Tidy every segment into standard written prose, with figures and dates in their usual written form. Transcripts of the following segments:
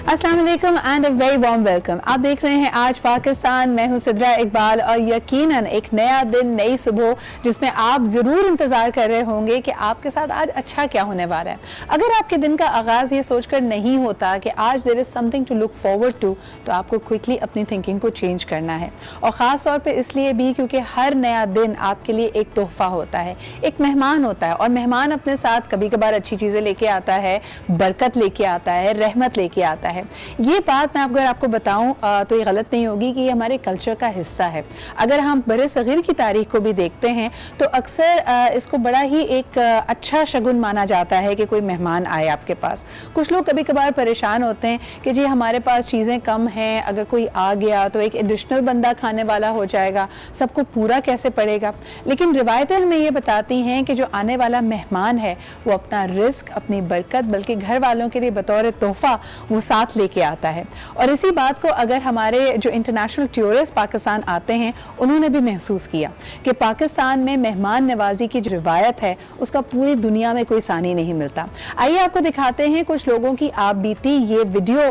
अस्सलाम वालेकुम and a very warm welcome. आप देख रहे हैं आज पाकिस्तान। मैं हूं सिद्रा इकबाल और यकीनन एक नया दिन, नई सुबह जिसमें आप ज़रूर इंतज़ार कर रहे होंगे कि आपके साथ आज अच्छा क्या होने वाला है। अगर आपके दिन का आगाज़ ये सोचकर नहीं होता कि आज there is something to look forward to, तो आपको क्विकली अपनी थिंकिंग को चेंज करना है। और ख़ास तौर पर इसलिए भी क्योंकि हर नया दिन आपके लिए एक तोहफ़ा होता है, एक मेहमान होता है। और मेहमान अपने साथ कभी कभार अच्छी चीज़ें लेके आता है, बरकत लेके आता है, रहमत लेके आता है। ये बात मैं अगर आपको बताऊं तो ये गलत नहीं होगी कि ये हमारे कल्चर का हिस्सा है। अगर हम बड़े सगीर की तारीख को भी देखते हैं तो अक्सर इसको बड़ा ही एक अच्छा शगुन माना जाता है कि कोई मेहमान आए आपके पास। कुछ लोग कभी कभार परेशान होते हैं कि जी हमारे पास चीज़ें कम हैं, अगर कोई आ गया तो एक एडिशनल बंदा खाने वाला हो जाएगा, सबको पूरा कैसे पड़ेगा। लेकिन रिवायतें हमें ये बताती हैं कि जो आने वाला मेहमान है वो अपना रिस्क, अपनी बरकत बल्कि घर वालों के लिए बतौर तोहफ़ा वो साथ लेके आता है। और इसी बात को अगर हमारे जो इंटरनेशनल टूरिस्ट पाकिस्तान आते हैं उन्होंने भी महसूस किया कि पाकिस्तान में मेहमान नवाजी की जो रिवायत है उसका पूरी दुनिया में कोई सानी नहीं मिलता। आइए आपको दिखाते हैं कुछ लोगों की आप बीती। ये वीडियो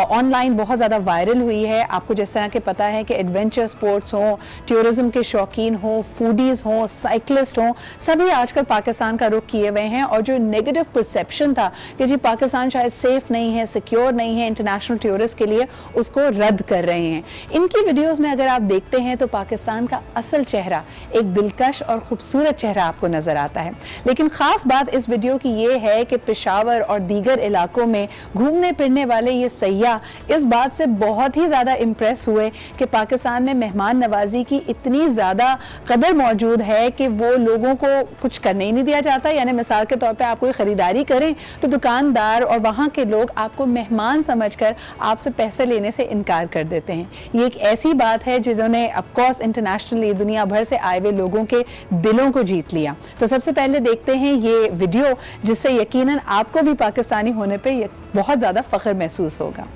ऑनलाइन बहुत ज़्यादा वायरल हुई है। आपको जिस तरह के पता है कि एडवेंचर स्पोर्ट्स हों, टूरिज्म के शौकीन हों, फूडीज़ हों, साइकिलिस्ट हों, सभी आजकल पाकिस्तान का रुख किए हुए हैं। और जो नेगेटिव परसेप्शन था कि जी पाकिस्तान शायद सेफ नहीं है, सिक्योर नहीं है इंटरनेशनल टूरिस्ट के लिए, उसको रद्द कर रहे हैं। इनकी वीडियोस में अगर आप देखते हैं तो पाकिस्तान का असल चेहरा, एक दिलकश और खूबसूरत चेहरा आपको नजर आता है। लेकिन खास बात इस वीडियो की ये है कि पेशावर और दीगर इलाकों में घूमने फिरने वाले ये सयाह इस बात से बहुत ही ज़्यादा इम्प्रेस हुए कि पाकिस्तान में मेहमान नवाजी की इतनी ज़्यादा कदर मौजूद है कि वो लोगों को कुछ करने ही नहीं दिया जाता। यानी मिसाल के तौर पे आप कोई ख़रीदारी करें तो दुकानदार और वहाँ के लोग आपको मेहमान समझकर आपसे पैसे लेने से इनकार कर देते हैं। ये एक ऐसी बात है जिन्होंने ऑफ कोर्स इंटरनेशनली दुनिया भर से आए हुए लोगों के दिलों को जीत लिया। तो सबसे पहले देखते हैं ये वीडियो जिससे यकीनन आपको भी पाकिस्तानी होने पे बहुत ज़्यादा फ़ख्र महसूस होगा।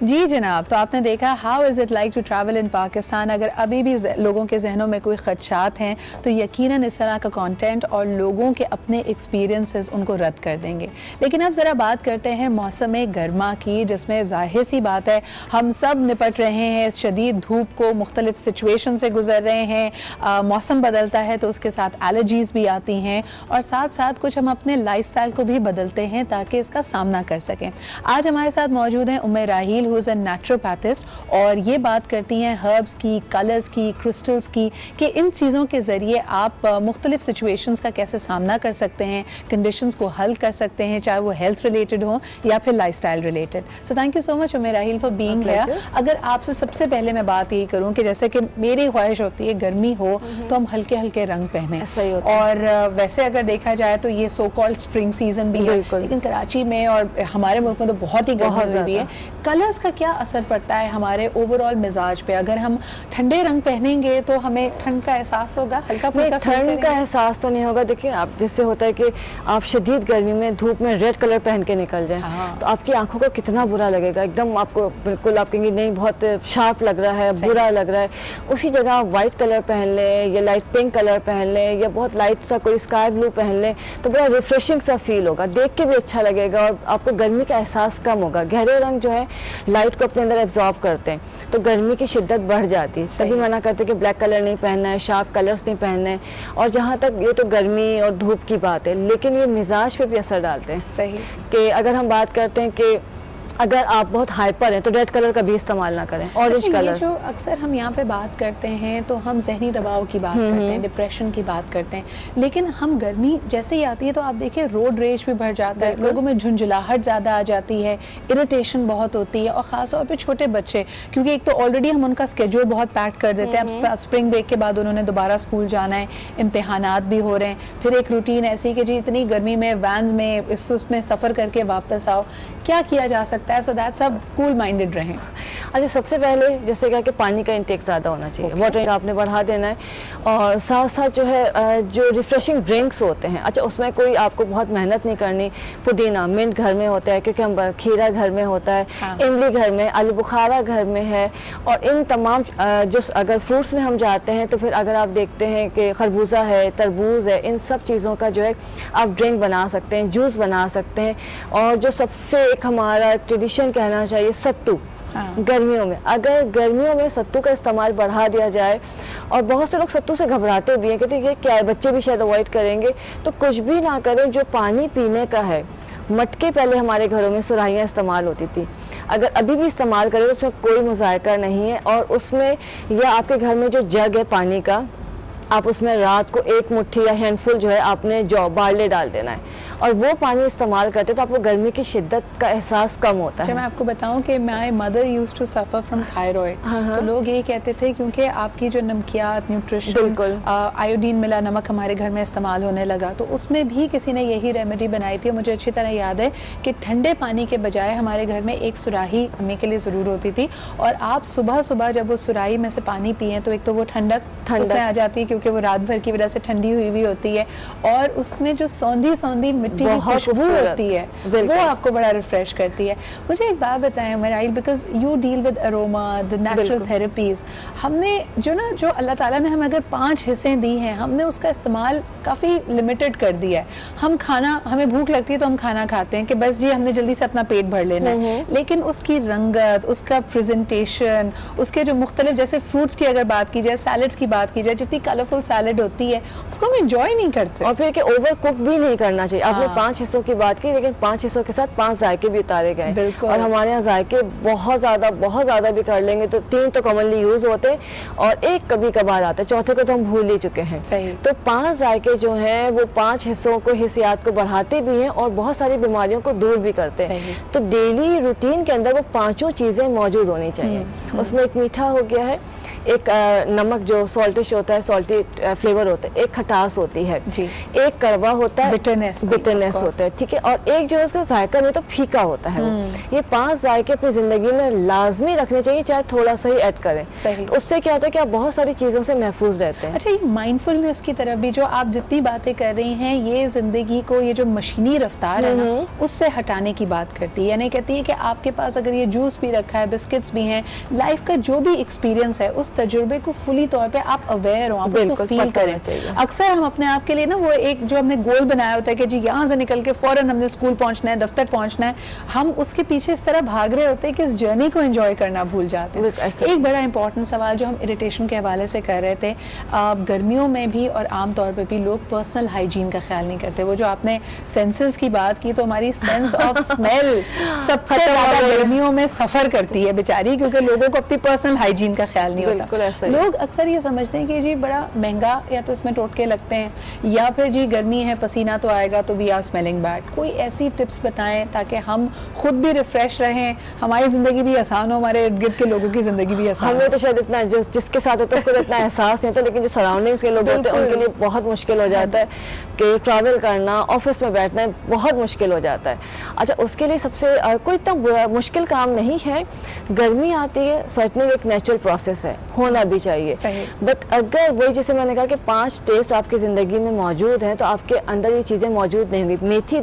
जी जनाब, तो आपने देखा how is it like to travel in Pakistan. अगर अभी भी लोगों के जहनों में कोई खदशात हैं तो यकीनन इस तरह का कंटेंट और लोगों के अपने एक्सपीरियंसेस उनको रद्द कर देंगे। लेकिन अब ज़रा बात करते हैं मौसम गर्मा की, जिसमें ज़ाहिर सी बात है हम सब निपट रहे हैं इस शदीद धूप को, मुख्तलिफ सिचुएशन से गुजर रहे हैं। मौसम बदलता है तो उसके साथ एलर्जीज़ भी आती हैं और साथ साथ कुछ हम अपने लाइफ स्टाइल को भी बदलते हैं ताकि इसका सामना कर सकें। आज हमारे साथ मौजूद हैं उम्मे राहील who is a naturopathist, और ये बात करती हैं हर्ब्स की, कलर्स की, क्रिस्टल्स की, कि इन चीज़ों के ज़रिए आप मुख्तलिफ सिचुएशंस का कैसे सामना कर सकते हैं, कंडीशंस को हल कर सकते हैं, चाहे वो हेल्थ रिलेटेड हो या फिर lifestyle related. So thank you so much Umme Raheel for being here. अगर आपसे सबसे पहले मैं बात यही करूँ कि जैसे कि मेरी ख्वाहिश होती है गर्मी हो तो हम हल्के हल्के रंग पहने, और वैसे अगर देखा जाए तो ये सो कॉल्ड स्प्रिंग सीजन भी है, लेकिन कराची में और हमारे मुल्क में तो बहुत ही गर्मी हुई है। कलर्स का क्या असर पड़ता है हमारे ओवरऑल मिजाज पे? अगर हम ठंडे रंग पहनेंगे तो हमें ठंड का एहसास होगा, हल्का फुल्का ठंड का एहसास तो नहीं होगा। देखिए आप, जिससे होता है कि आप शदीद गर्मी में धूप में रेड कलर पहन के निकल जाएं, तो आपकी आंखों को कितना बुरा लगेगा। एकदम आपको बिल्कुल आप कहेंगे नहीं बहुत शार्प लग रहा है, बुरा लग रहा है। उसी जगह आप वाइट कलर पहन लें या लाइट पिंक कलर पहन लें या बहुत लाइट सा कोई स्काई ब्लू पहन लें तो बड़ा रिफ्रेशिंग सा फील होगा, देख के भी अच्छा लगेगा और आपको गर्मी का एहसास कम होगा। गहरे रंग जो है लाइट को अपने अंदर एब्जॉर्ब करते हैं तो गर्मी की शिद्दत बढ़ जाती है। सभी मना करते हैं कि ब्लैक कलर नहीं पहनना है, शार्प कलर्स नहीं पहनने हैं। और जहाँ तक ये तो गर्मी और धूप की बात है, लेकिन ये मिजाज पे भी असर डालते हैं। सही कि अगर हम बात करते हैं कि अगर आप बहुत हाइपर हैं तो रेड कलर का भी इस्तेमाल ना करें, ऑरेंज कलर। जो अक्सर हम यहाँ पे बात करते हैं तो हम जहनी दबाव की बात करते हैं, डिप्रेशन की बात करते हैं, लेकिन हम गर्मी जैसे ही आती है तो आप देखिए रोड रेज भी बढ़ जाता है, लोगों में झुंझलाहट ज़्यादा आ जाती है, इरिटेशन बहुत होती है। और ख़ास तौर पे छोटे बच्चे, क्योंकि एक तो ऑलरेडी हम उनका स्केड्यूल बहुत पैक कर देते हैं। अब स्प्रिंग ब्रेक के बाद उन्होंने दोबारा स्कूल जाना है, इम्तिहानात भी हो रहे हैं, फिर एक रूटीन ऐसी कि जी इतनी गर्मी में वैन्स में उसमें सफ़र करके वापस आओ, क्या किया जा सकता है सो दैट सब कूल माइंडेड रहें? अच्छा, सबसे पहले जैसे क्या कि पानी का इंटेक ज़्यादा होना चाहिए, वाटर आपने बढ़ा देना है। और साथ साथ जो है जो रिफ्रेशिंग ड्रिंक्स होते हैं, अच्छा उसमें कोई आपको बहुत मेहनत नहीं करनी। पुदीना मिंट घर में होता है, क्योंकि हम खीरा घर में होता है, इमली घर में, आलू बुखारा घर में है। और इन तमाम जो अगर फ्रूट्स में हम जाते हैं तो फिर अगर आप देखते हैं कि खरबूजा है, तरबूज है, इन सब चीज़ों का जो है आप ड्रिंक बना सकते हैं, जूस बना सकते हैं। और जो सबसे एक हमारा ट्रेडिशन कहना चाहिए सत्तू। गर्मियों में अगर गर्मियों में सत्तू का इस्तेमाल बढ़ा दिया जाए, और बहुत से लोग सत्तू से घबराते भी हैं, कहते हैं क्या है, बच्चे भी शायद अवॉइड करेंगे, तो कुछ भी ना करें। जो पानी पीने का है, मटके पहले हमारे घरों में सुराहियाँ इस्तेमाल होती थी, अगर अभी भी इस्तेमाल करें तो उसमें कोई मुज़ायका नहीं है। और उसमें या आपके घर में जो जग है पानी का, आप उसमें रात को एक मुट्ठी या हैंडफुल जो है आपने जौ बारले डाल देना है, और वो पानी इस्तेमाल करते तो आपको गर्मी की शिद्दत का एहसास कम होता है। मैं आपको बताऊं कि my mother used to suffer from thyroid, तो लोग यही कहते थे क्योंकि आपकी जो नमकियात, न्यूट्रिशन, आयोडीन मिला नमक हमारे घर में इस्तेमाल होने लगा, तो उसमें भी किसी ने यही रेमेडी बनाई थी। मुझे अच्छी तरह याद है कि ठंडे पानी के बजाय हमारे घर में एक सुराही अम्मी के लिए ज़रूर होती थी, और आप सुबह सुबह जब वो सुराही में से पानी पिए तो एक तो वो ठंडक उसमें आ जाती है क्योंकि वो रात भर की वजह से ठंडी हुई भी होती है, और उसमें जो सौंधी सौंधी मिट्टी की खुशबू होती है वो आपको बड़ा रिफ्रेश करती है। मुझे एक बात बताएं मराइल, because you deal with aroma, the natural therapies, हमने जो अल्लाह ताला ने हमें अगर 5 हिस्से दी हैं, हमने उसका इस्तेमाल काफ़ी लिमिटेड कर दिया है। हम खाना, हमें भूख लगती है तो हम खाना खाते हैं कि बस जी हमने जल्दी से अपना पेट भर लेना है, लेकिन उसकी रंगत, उसका प्रेजेंटेशन, उसके जो मुख्तलिफ, जैसे फ्रूट्स की अगर बात की जाए, सैलड्स की बात की जाए, जितनी कलरफुल सैलड होती है उसको हम इंजॉय नहीं करते। और फिर कि ओवर कुक भी नहीं करना चाहिए। आपने 5 हिस्सों की बात की, लेकिन 5 हिस्सों के साथ 5 जायके भी उतारे गए, और हमारे यहाँ जायके बहुत ज़्यादा भी कर लेंगे तो 3 तो कॉमनली यूज़ होते हैं, और एक कभी कभार आता है, चौथे को तो हम भूल ही चुके हैं। तो 5 जायके जो हैं वो 5 हिस्सों को, हिस्सियात को बढ़ाते भी हैं और बहुत सारी बीमारियों को दूर भी करते हैं। तो डेली रूटीन के अंदर वो 5 चीज़ें मौजूद होनी चाहिए। उसमें एक मीठा हो गया है, एक नमक जो सॉल्टिश होता है, सॉल्टी फ्लेवर होता है, एक खटास होती है जी, एक कड़वा होता है, बिटरनेस होता है, ठीक है, और एक जो है उसका जायका नहीं तो फीका होता है। ये 5 जायके अपनी जिंदगी में लाजमी रखने चाहिए, चाहे थोड़ा सा ही ऐड करें। तो उससे क्या होता है कि आप बहुत सारी चीज़ों से महफूज रहते हैं। अच्छा, ये माइंडफुलनेस की तरफ भी जो आप जितनी बातें कर रही हैं, ये जिंदगी को, ये जो मशीनी रफ्तार है ना, उससे हटाने की बात करती है। यानी कहती है कि आपके पास अगर ये जूस भी रखा है, बिस्किट्स भी हैं, लाइफ का जो भी एक्सपीरियंस है उस तजुर्बे को फुली तौर पे आप अवेयर हो, आप उसको फील करें। अक्सर हम अपने आप के लिए ना वो एक जो हमने गोल बनाया होता है कि जी यहाँ से निकल के फौरन हमने स्कूल पहुंचना है, दफ्तर पहुंचना है, हम उसके पीछे इस तरह भाग रहे होते हैं कि इस जर्नी को एंजॉय करना भूल जाते हैं। एक बड़ा इंपॉर्टेंट सवाल जो हम इरिटेशन के हवाले से कर रहे थे, गर्मियों में भी और आम तौर पर भी लोग पर्सनल हाइजीन का ख्याल नहीं करते। वो जो आपने सेंसेस की बात की, तो हमारी सेंस ऑफ स्मेल सबसे ज्यादा गर्मियों में सफर करती है बेचारी, क्योंकि लोगों को अपनी पर्सनल हाइजीन का ख्याल नहीं होता। लोग अक्सर ये समझते हैं कि जी बड़ा महंगा, या तो इसमें टोटके लगते हैं, या फिर जी गर्मी है पसीना तो आएगा तो वी आर स्मेलिंग बैड। कोई ऐसी टिप्स बताएं ताकि हम खुद भी रिफ्रेश रहें, हमारी ज़िंदगी भी आसान हो, हमारे इर्द गिर्द के लोगों की ज़िंदगी भी आसान हो। हमें तो शायद इतना जिसके साथ होता है उसको इतना एहसास नहीं होता, लेकिन जो सराउंडिंग्स के लोग होते हैं उनके लिए बहुत मुश्किल हो जाता है कि ट्रैवल करना, ऑफिस में बैठना बहुत मुश्किल हो जाता है। अच्छा, उसके लिए सबसे कोई इतना मुश्किल काम नहीं है। गर्मी आती है, स्वेटनिंग एक नेचुरल प्रोसेस है, होना भी चाहिए, बट अगर वही जैसे मैंने कहा कि 5 टेस्ट आपकी ज़िंदगी में मौजूद हैं, तो आपके अंदर ये चीज़ें मौजूद नहीं होंगी। मेथी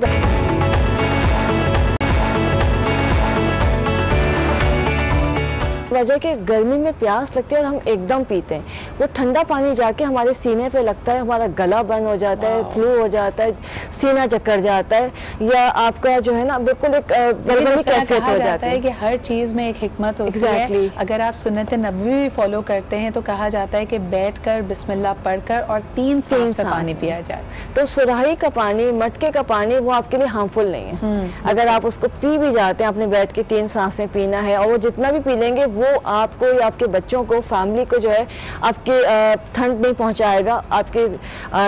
वजह कि गर्मी में प्यास लगती है और हम एकदम पीते हैं, वो ठंडा पानी जाके हमारे सीने पे लगता है, हमारा गला बंद हो जाता है, फ्लू हो जाता है, सीना चक्कर जाता है, या आपका जो है ना बिल्कुल एक गलगली कैफियत हो जाता है। कि हर चीज़ में एक हिकमत होती है। अगर आप सुन्नत नबवी भी फॉलो करते हैं तो कहा जाता है कि बैठकर बिस्मिल्लाह पढ़कर और 3 सांस पे पानी पिया जाए। तो सुराही का पानी, मटके का पानी, वो आपके लिए हार्मफुल नहीं है। अगर आप उसको पी भी जाते हैं, आपने बैठ के 3 सांस में पीना है, और वो जितना भी पी लेंगे वो आपको या आपके बच्चों को, फैमिली को जो है आपके ठंड नहीं पहुंचाएगा, आपके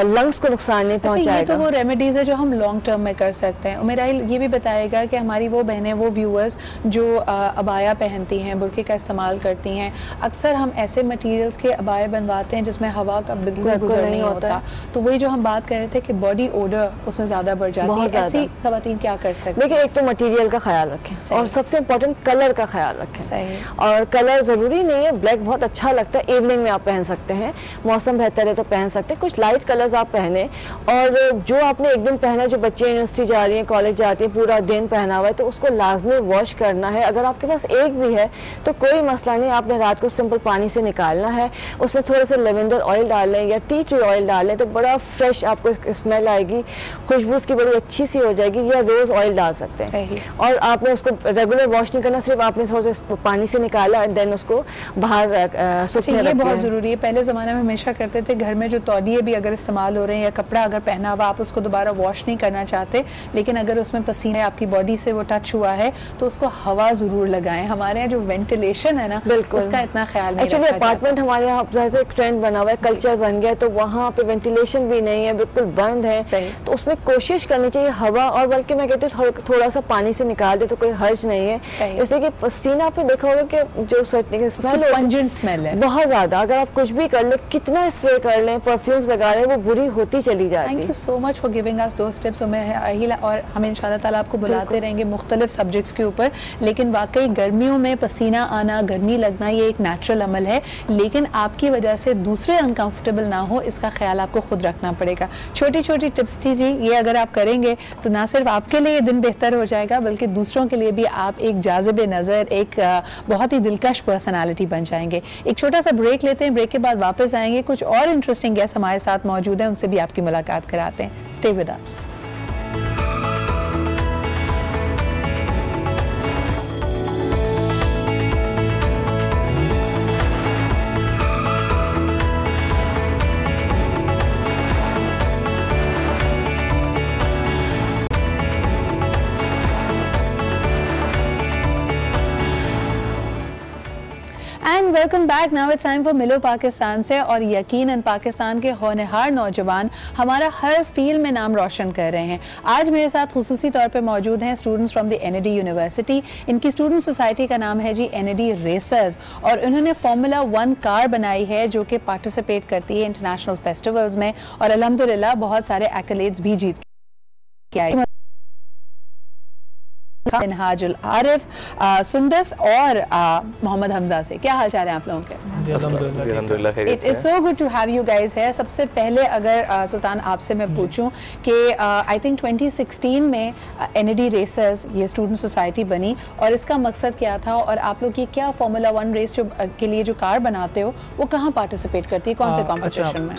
लंग्स को नुकसान नहीं पहुंचाएगा। ये तो वो रेमेडीज है जो हम लॉन्ग टर्म में कर सकते हैं। मेरा ये भी बताएगा कि हमारी वो बहनें, वो व्यूअर्स जो अबाया पहनती हैं, बुर्के का इस्तेमाल करती हैं, अक्सर हम ऐसे मटेरियल्स के अबाए बनवाते हैं जिसमें हवा का बिल्कुल गुजर नहीं होता, तो वही जो हम बात कर रहे थे कि बॉडी ओडर उसमें ज़्यादा बढ़ जाती है। ऐसी ख़वातीन क्या कर सकते हैं? देखिए, एक तो मटेरियल का ख्याल रखें, और सबसे इम्पोर्टेंट कलर का ख्याल रखें। और कलर ज़रूरी नहीं है, ब्लैक बहुत अच्छा लगता है, इवनिंग में आप पहन सकते हैं, मौसम बेहतर है तो पहन सकते हैं, कुछ लाइट कलर्स आप पहने। और जो आपने एक दिन पहना, जो बच्चे यूनिवर्सिटी जा रही हैं, कॉलेज जाती हैं, पूरा दिन पहना हुआ है, तो उसको लाजमी वॉश करना है। अगर आपके पास एक भी है तो कोई मसला नहीं, आपने रात को सिंपल पानी से निकालना है, उसमें थोड़ा सा लेवेंडर ऑयल डाल लें या टी ट्री ऑयल डाल लें तो बड़ा फ्रेश आपको स्मेल आएगी, खुशबू उसकी बड़ी अच्छी सी हो जाएगी। या रोज ऑयल डाल सकते हैं। और आपने उसको रेगुलर वॉश नहीं करना, सिर्फ आपने थोड़ा सा पानी से निकाला एंड देन उसको बाहर सूखने रखना। ये बहुत जरूरी है। पहले जमाने में हमेशा करते थे, घर में जो तौलिए भी अगर इस्तेमाल हो रहे हैं या कपड़ा अगर पहना हुआ, आप उसको दोबारा वॉश नहीं करना चाहते, लेकिन अगर उसमें पसीना आपकी बॉडी से वो टच हुआ है तो उसको हवा जरूर लगाएं। हमारे यहाँ जो वेंटिलेशन है ना, उसका इतना ख्याल नहीं एक्चुअली अपार्टमेंट हमारे यहाँ ज़्यादा एक ट्रेंड बना हुआ है, कल्चर बन गया, तो वहाँ पे वेंटिलेशन भी नहीं है, बिल्कुल बंद है। तो उसमें कोशिश करनी चाहिए हवा, और बल्कि मैं कहती हूँ थोड़ा सा पानी से निकाल दे तो कोई हर्ज नहीं है। जैसे कि पसीना पे देखा होगा कि जो स्वेटिंग की स्मेल, पंजेंट स्मेल है बहुत ज्यादा। अगर आप कुछ भी कर ले, कितना स्प्रे कर लें, परफ्यूम्स लगा लें, वो बुरी होती चली जाती है। Thank you so much for giving us those tips. और हम इंशाल्लाह ताला आपको बुलाते रहेंगे मुख्तलिफ सब्जेक्ट्स के ऊपर। लेकिन वाकई गर्मियों में पसीना आना, गर्मी लगना, ये एक नेचुरल अमल है, लेकिन आपकी वजह से दूसरे अनकंफर्टेबल ना हो, इसका ख्याल आपको खुद रखना पड़ेगा। छोटी छोटी टिप्स थी जी, ये अगर आप करेंगे तो ना सिर्फ आपके लिए दिन बेहतर हो जाएगा, बल्कि दूसरों के लिए भी आप एक जाज़िबे नज़र, एक बहुत ही दिलकश पर्सनालिटी बन जाएंगे। एक छोटा सा ब्रेक लेते हैं, ब्रेक के बाद वापस आएंगे, कुछ और इंटरेस्टिंग गेस्ट हमारे साथ मौजूद हैं, उनसे भी आपकी मुलाकात कराते हैं। Stay with us. Welcome back. Now it's time for मिलो पाकिस्तान से। और यकीनन पाकिस्तान के होनहार नौजवान हमारा हर फील्ड में नाम रोशन कर रहे हैं। आज मेरे साथ खुसूसी तौर पे मौजूद हैं students from the NAD university. इनकी स्टूडेंट सोसाइटी का नाम है जी एनएडी रेसर्स, और इन्होंने फार्मूला 1 कार बनाई है जो कि पार्टिसिपेट करती है इंटरनेशनल फेस्टिवल्स में, और अल्हम्दुलिल्लाह बहुत सारे एक्कलेड्स भी जीत के आई। मिनहाजुल आरिफ, सुंदस और मोहम्मद हमजा से क्या हाल चाल है आप लोगों के? It is so good to have you guys है। सबसे पहले अगर सुल्तान आपसे मैं पूछूं कि आई थिंक 2016 में एनएडी रेसर्स ये स्टूडेंट सोसाइटी बनी, और इसका मकसद क्या था, और आप लोग ये क्या फार्मूला 1 रेस जो के लिए जो कार बनाते हो वो कहाँ पार्टिसिपेट करती है, कौन से कॉम्पिटिशन में?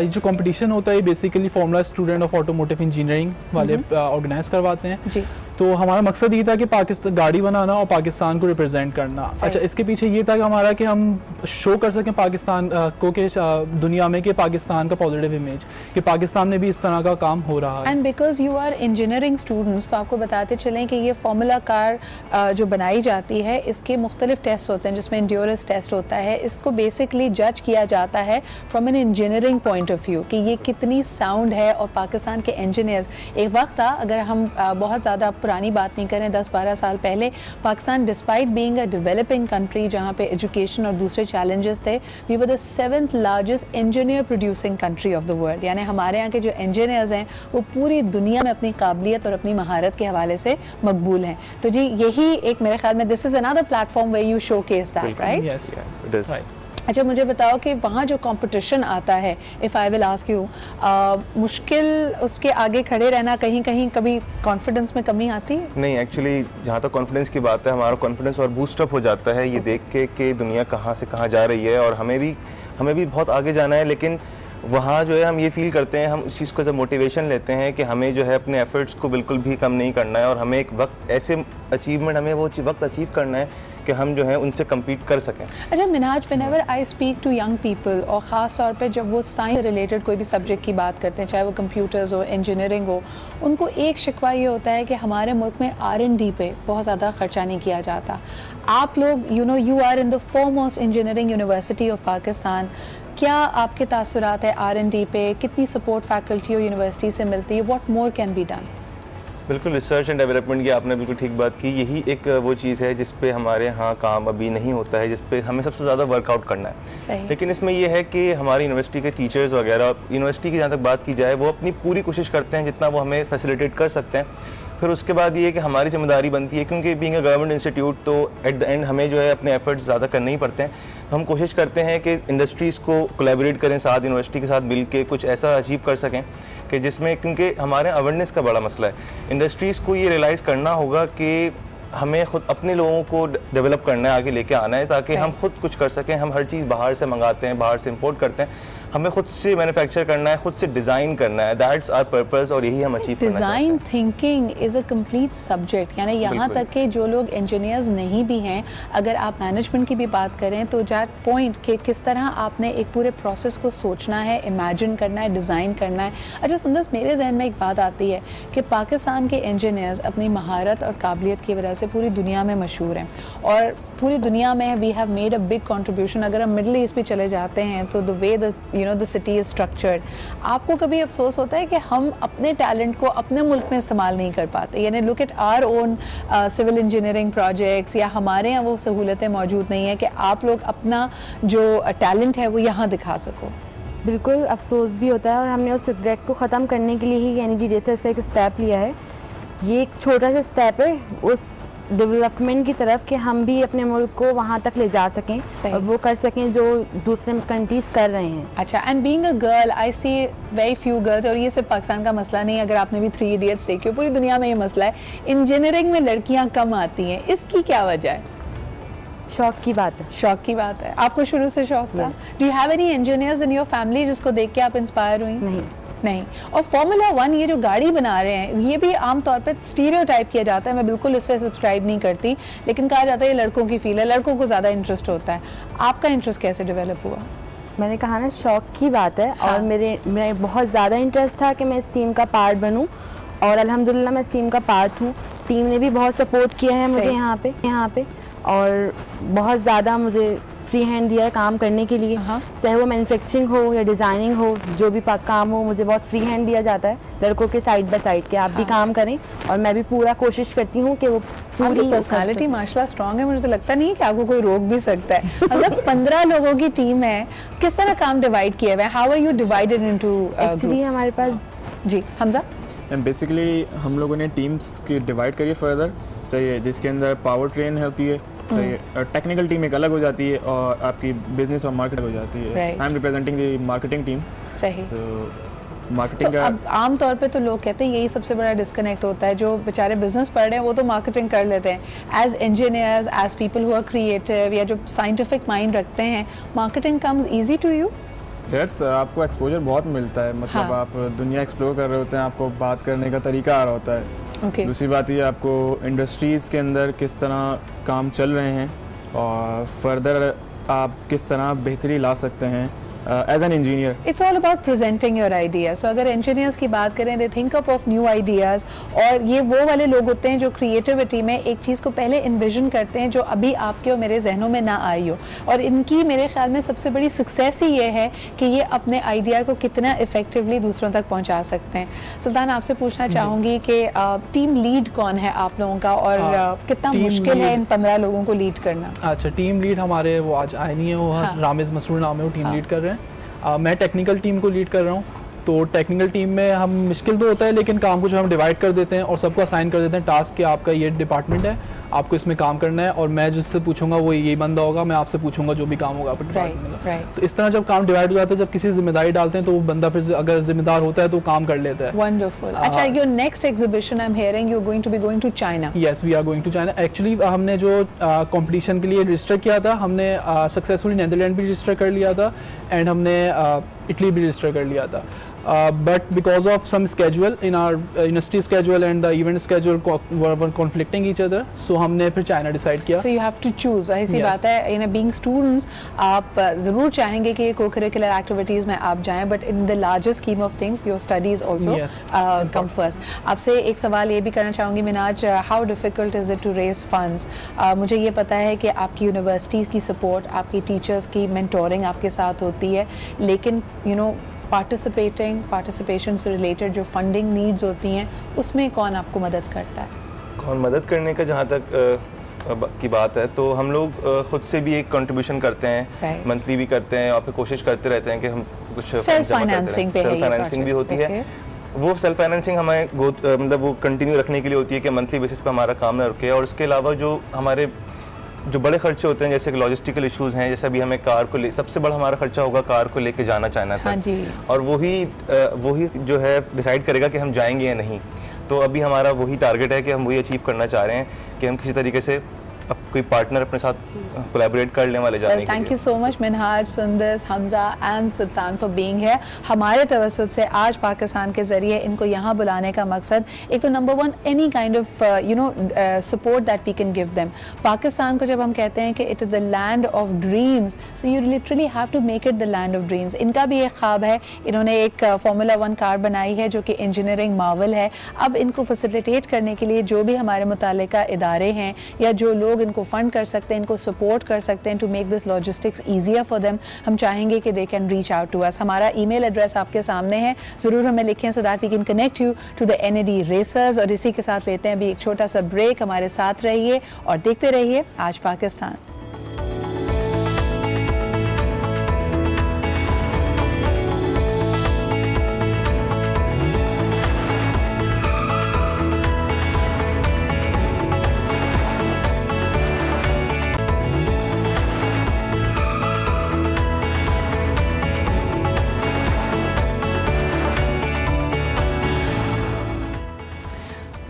ये जो कॉम्पिटिशन होता है basically formula student of automotive engineering वाले ऑर्गेनाइज करवाते हैं जी। तो हमारा मकसद ये था कि पाकिस्तान गाड़ी बनाना और पाकिस्तान को रिप्रेजेंट करना। अच्छा, इसके पीछे ये था कि हमारा कि हम शो कर सकें पाकिस्तान को कि दुनिया में कि पाकिस्तान का पॉजिटिव इमेज, कि पाकिस्तान में भी इस तरह का काम हो रहा है। And because you are engineering students, तो आपको बताते चलें कि ये फार्मूला कार जो बनाई जाती है इसके मुख्तलिफ टेस्ट होते हैं, जिसमें इंड्योरेंस टेस्ट होता है। इसको बेसिकली जज किया जाता है from an engineering point of view कि ये कितनी साउंड है। और पाकिस्तान के इंजीनियर्स, एक वक्त था, अगर हम बहुत ज़्यादा पुरानी बात नहीं करें, 10-12 साल पहले, Pakistan despite being a developing country जहां पे एजुकेशन और दूसरे चैलेंजेस थे, we were the 7th largest engineer producing country of the world. यानी हमारे यहाँ के जो इंजीनियर्स हैं वो पूरी दुनिया में अपनी काबिलियत और अपनी महारत के हवाले से मकबूल हैं। तो जी यही एक मेरे ख्याल में this is another platform where you showcase that, right? Yes, it is right. अच्छा, मुझे बताओ कि वहाँ जो कंपटीशन आता है, if I will ask you, मुश्किल उसके आगे खड़े रहना, कहीं कहीं कभी कॉन्फिडेंस में कमी आती है? नहीं, एक्चुअली जहाँ तक कॉन्फिडेंस की बात है, हमारा कॉन्फिडेंस और बूस्टअप हो जाता है ये देख के कि दुनिया कहाँ से कहाँ जा रही है, और हमें भी बहुत आगे जाना है। लेकिन वहाँ जो है हम ये फील करते हैं, हम उस चीज़ को जब मोटिवेशन लेते हैं कि हमें जो है अपने एफर्ट्स को बिल्कुल भी कम नहीं करना है, और हमें एक वक्त ऐसे अचीवमेंट, हमें वो वक्त अचीव करना है कि हम जो है उनसे कम्पीट कर सकें। अच्छा Minhaj, whenever I speak to young people, और ख़ास तौर पे जब वो साइंस रिलेटेड कोई भी सब्जेक्ट की बात करते हैं, चाहे वो कंप्यूटर्स हो, इंजीनियरिंग हो, उनको एक शिकवा ये होता है कि हमारे मुल्क में R&D पे बहुत ज़्यादा ख़र्चा नहीं किया जाता। आप लोग you are in the foremost engineering university of Pakistan, क्या आपके तासुरात है R&D पे? कितनी सपोर्ट फैकल्टी और यूनिवर्सिटी से मिलती है? What more can be done? बिल्कुल, रिसर्च एंड डेवलपमेंट की आपने बिल्कुल ठीक बात की। यही एक वो चीज़ है जिस पे हमारे यहाँ काम अभी नहीं होता है, जिस पे हमें सबसे ज़्यादा वर्कआउट करना है। सही। लेकिन इसमें यह है कि हमारी यूनिवर्सिटी के टीचर्स वगैरह, यूनिवर्सिटी की जहाँ तक बात की जाए, वो अपनी पूरी कोशिश करते हैं जितना वो हमें फैसिलिटेट कर सकते हैं। फिर उसके बाद ये कि हमारी जिम्मेदारी बनती है, क्योंकि बीइंग अ गवर्नमेंट इंस्टीट्यूट, तो एट द एंड हमें जो है अपने एफर्ट्स ज़्यादा करने ही पड़ते हैं। हम कोशिश करते हैं कि इंडस्ट्रीज़ को कोलैबोरेट करें, साथ यूनिवर्सिटी के साथ मिल के कुछ ऐसा अचीव कर सकें कि जिसमें, क्योंकि हमारे अवेयरनेस का बड़ा मसला है, इंडस्ट्रीज़ को ये रियलाइज़ करना होगा कि हमें खुद अपने लोगों को डेवलप करना है, आगे लेके आना है, ताकि हम खुद कुछ कर सकें। हम हर चीज़ बाहर से मंगाते हैं, बाहर से इंपोर्ट करते हैं, हमें खुद से मैन्युफैक्चर करना है, खुद से डिज़ाइन करना है। दैट्स आवर पर्पस और यही हम अचीव करना चाहते हैं। Design thinking is a complete subject, यानी यहाँ तक कि जो लोग इंजीनियर्स नहीं भी हैं, अगर आप मैनेजमेंट की भी बात करें तो दैट पॉइंट कि किस तरह आपने एक पूरे प्रोसेस को सोचना है, इमेजिन करना है, डिज़ाइन करना है। अच्छा सुंदर, मेरे जहन में एक बात आती है कि पाकिस्तान के इंजीनियर्स अपनी महारत और काबिलियत की वजह से पूरी दुनिया में मशहूर हैं और पूरी दुनिया में we have made a big contribution. अगर हम मिडल ईस्ट भी चले जाते हैं तो the way the city is structured, आपको कभी अफसोस होता है कि हम अपने टैलेंट को अपने मुल्क में इस्तेमाल नहीं कर पाते? यानी look at our own civil engineering projects, या हमारे यहाँ वो सहूलतें मौजूद नहीं है कि आप लोग अपना जो टैलेंट है वो यहाँ दिखा सको। बिल्कुल अफसोस भी होता है, और हमने उस रिग्रेट को ख़त्म करने के लिए ही एनर्जी रिसर्च का एक स्टेप लिया है। ये एक छोटा सा स्टेप है उस डेवलपमेंट की तरफ कि हम भी अपने मुल्क को वहाँ तक ले जा सकें और वो कर सकें जो दूसरे कंट्रीज कर रहे हैं। अच्छा, and being a girl I see very few girls, और ये सिर्फ पाकिस्तान का मसला नहीं, अगर आपने भी 3 इडियट्स देखी हो, पूरी दुनिया में ये मसला है, इंजीनियरिंग में लड़कियाँ कम आती हैं। इसकी क्या वजह है? शौक की बात है। शौक की बात है। आपको शुरू से शौक था? Do you have any engineers in your family जिसको देख के आप इंस्पायर हुई? नहीं। और फार्मूला 1 ये जो गाड़ी बना रहे हैं, ये भी आमतौर पे स्टीरियोटाइप किया जाता है, मैं बिल्कुल इससे सब्सक्राइब नहीं करती, लेकिन कहा जाता है ये लड़कों की फील्ड है, लड़कों को ज़्यादा इंटरेस्ट होता है। आपका इंटरेस्ट कैसे डेवलप हुआ? मैंने कहा ना, शौक की बात है। हाँ। और मेरा बहुत ज़्यादा इंटरेस्ट था कि मैं इस टीम का पार्ट बनूँ, और अल्हम्दुलिल्लाह मैं इस टीम का पार्ट हूँ। टीम ने भी बहुत सपोर्ट किया है मुझे यहाँ पे और बहुत ज़्यादा मुझे फ्री हैंड दिया है काम करने के लिए। चाहे वो मैन्युफैक्चरिंग हो या डिज़ाइनिंग हो, जो भी काम हो, मुझे बहुत फ्री हैंड दिया जाता है लड़कों के साइड बाय साइड के आप भी काम करें, और मैं भी पूरा कोशिश करती हूँ कि वो पूरी पर्सनालिटी माशाल्लाह स्ट्रॉन्ग है। मुझे तो लगता नहीं है कि आपको कोई रोक भी सकता है। मतलब 15 लोगों की टीम है, किस तरह काम डिवाइड किया हुआ है? How are you divided into actually हमारे पास जी हमजा बेसिकली हम लोगों ने टीम्स की डिवाइड करी फर्दर, सही है, जिसके अंदर पावर ट्रेन होती है, सही है, टेक्निकल टीम एक अलग हो जाती है और आपकी बिजनेस और मार्केट हो जाती है। I am representing the marketing team. सही। मार्केटिंग का अब आम तौर पे तो लोग कहते हैं यही सबसे बड़ा डिस्कनेक्ट होता है, जो बेचारे बिजनेस पढ़ रहे हैं वो तो मार्केटिंग कर लेते हैं। As engineers, as people who are creative या जो साइंटिफिक माइंड रखते हैं, marketing comes easy to you? Yes, आपको एक्सपोजर बहुत मिलता है, मतलब आप दुनिया एक्सप्लोर कर रहे होते हैं, आपको बात करने का तरीका आ रहा होता है। दूसरी बात ये, आपको इंडस्ट्रीज़ के अंदर किस तरह काम चल रहे हैं और फर्दर आप किस तरह बेहतरी ला सकते हैं as an engineer. It's all about presenting your ideas. So अगर इंजीनियर्स की बात करें, they think up of new ideas, और ये वो वाले लोग होते हैं जो क्रिएटिविटी में एक चीज़ को पहले इन्विजन करते हैं जो अभी आपके और मेरे जहनों में ना आई हो, और इनकी मेरे ख्याल में सबसे बड़ी सक्सेस ही ये है कि ये अपने आइडिया को कितना इफेक्टिवली दूसरों तक पहुँचा सकते हैं। सुल्तान, आपसे पूछना चाहूँगी कि टीम लीड कौन है आप लोगों का, और कितना मुश्किल है इन 15 लोगों को लीड करना? अच्छा, टीम लीड हमारे वो आज आए नहीं है, वो रामिज़ मसूर नाम है, वो टीम लीड कर रहे हैं। मैं टेक्निकल टीम को लीड कर रहा हूँ। तो टेक्निकल टीम में हम मुश्किल तो होता है, लेकिन काम को जो हम डिवाइड कर देते हैं और सबको असाइन कर देते हैं टास्क कि आपका ये डिपार्टमेंट है, आपको इसमें काम करना है, और मैं जिससे पूछूंगा वो यही बंदा होगा, मैं आपसे पूछूंगा जो भी काम होगा अपने डिपार्टमेंट में। तो इस तरह जब काम डिवाइड हो जाता है, जब किसी जिम्मेदारी डालते हैं तो वो बंदा फिर अगर जिम्मेदार होता है तो काम कर लेता है। वंडरफुल। अच्छा, your next exhibition I am hearing you are going to be going to China? Yes, we are going to China. Actually हमने जो कंपटीशन के लिए रजिस्टर किया था, हमने सक्सेसफुली नीदरलैंड भी रजिस्टर कर लिया था, एंड हमने इटली भी रजिस्टर कर लिया था। But because of some schedule in our university schedule and the event schedule were conflicting each other, so हमने फिर चाइना डिसाइड किया। So you have to choose। ऐसी बात है, in being students आप ज़रूर चाहेंगे कि co-curricular activities में आप जाएं, but in the larger scheme of things your studies also come first। आपसे एक सवाल ये भी करना चाहूँगी Minaj, how difficult is it to raise funds? मुझे ये पता है कि आपकी यूनिवर्सिटी की सपोर्ट, आपकी टीचर्स की मेंटोरिंग आपके साथ होती है, लेकिन पार्टिसिपेशन से रिलेटेड जो फंडिंग नीड्स होती हैं, उसमें कौन आपको मदद करता है? कौन मदद करने का जहाँ तक की बात है, तो हम लोग खुद से भी एक कंट्रीब्यूशन करते हैं, मंथली भी करते हैं, और फिर कोशिश करते रहते हैं कि हम कुछ सेल्फ फाइनेंसिंग भी होती है। वो सेल्फ फाइनेंसिंग हमें मतलब वो कंटिन्यू रखने के लिए होती है कि मंथली बेसिस पे हमारा काम न रुके, और उसके अलावा जो हमारे जो बड़े खर्चे होते हैं जैसे लॉजिस्टिकल इश्यूज हैं, जैसे अभी हमें कार को सबसे बड़ा हमारा खर्चा होगा कार को लेके जाना चाइना तक। हाँ जी। और वही जो है डिसाइड करेगा कि हम जाएंगे या नहीं। तो अभी हमारा वही टारगेट है कि हम वही अचीव करना चाह रहे हैं कि हम किसी तरीके से अब कोई पार्टनर अपने साथ कोलैबोरेट करने वाले जाने के लिए। Thank you so much Minhaj, Sundas, Hamza and sultan for being here. हमारे तवज्जुद से आज पाकिस्तान के ज़रिए इनको यहाँ बुलाने का मकसद एक तो number one any kind of support that we can give them. Pakistan को जब हम कहते हैं कि it is the land of dreams, so you literally have to make it the land of dreams. इनका भी एक ख्वाब है, इन्होंने एक फार्मूला 1 कार बनाई है जो कि इंजीनियरिंग मावल है। अब इनको फैसिलिटेट करने के लिए जो भी हमारे मुतालिका इदारे हैं या जो लोग इनको फंड कर सकते हैं, इनको सपोर्ट कर सकते हैं to make this logistics easier for them, हम चाहेंगे कि they can reach out to us. हमारा ईमेल एड्रेस आपके सामने है, ज़रूर हमें लिखें so that we can connect you to the NAD racers. और इसी के साथ लेते हैं अभी एक छोटा सा ब्रेक। हमारे साथ रहिए और देखते रहिए Aaj Pakistan.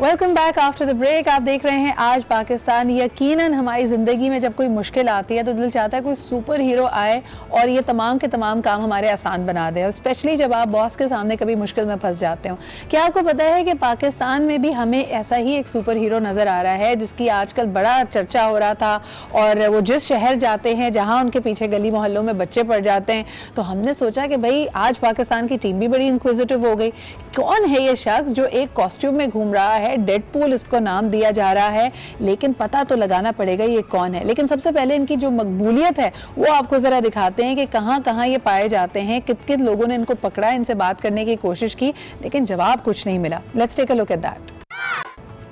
Welcome back after the break. आप देख रहे हैं आज पाकिस्तान। यकीनन हमारी ज़िंदगी में जब कोई मुश्किल आती है तो दिल चाहता है कोई सुपर हीरो आए और ये तमाम के तमाम काम हमारे आसान बना दे, और स्पेशली जब आप बॉस के सामने कभी मुश्किल में फंस जाते हो। क्या आपको पता है कि पाकिस्तान में भी हमें ऐसा ही एक सुपर हीरो नज़र आ रहा है जिसकी आजकल बड़ा चर्चा हो रहा था, और वो जिस शहर जाते हैं जहाँ उनके पीछे गली मोहल्लों में बच्चे पड़ जाते हैं, तो हमने सोचा कि भाई आज पाकिस्तान की टीम भी बड़ी इंक्विजिटिव हो गई। कौन है ये शख्स जो एक कॉस्ट्यूम में घूम रहा है, डेडपूल इसको नाम दिया जा रहा है, लेकिन पता तो लगाना पड़ेगा ये कौन है। लेकिन सबसे पहले इनकी जो मकबूलियत है वो आपको ज़रा दिखाते हैं कि कहाँ कहाँ ये पाए जाते हैं, कित कित लोगों ने इनको पकड़ा, इनसे बात करने की कोशिश की लेकिन जवाब कुछ नहीं मिला। Let's take a look at that.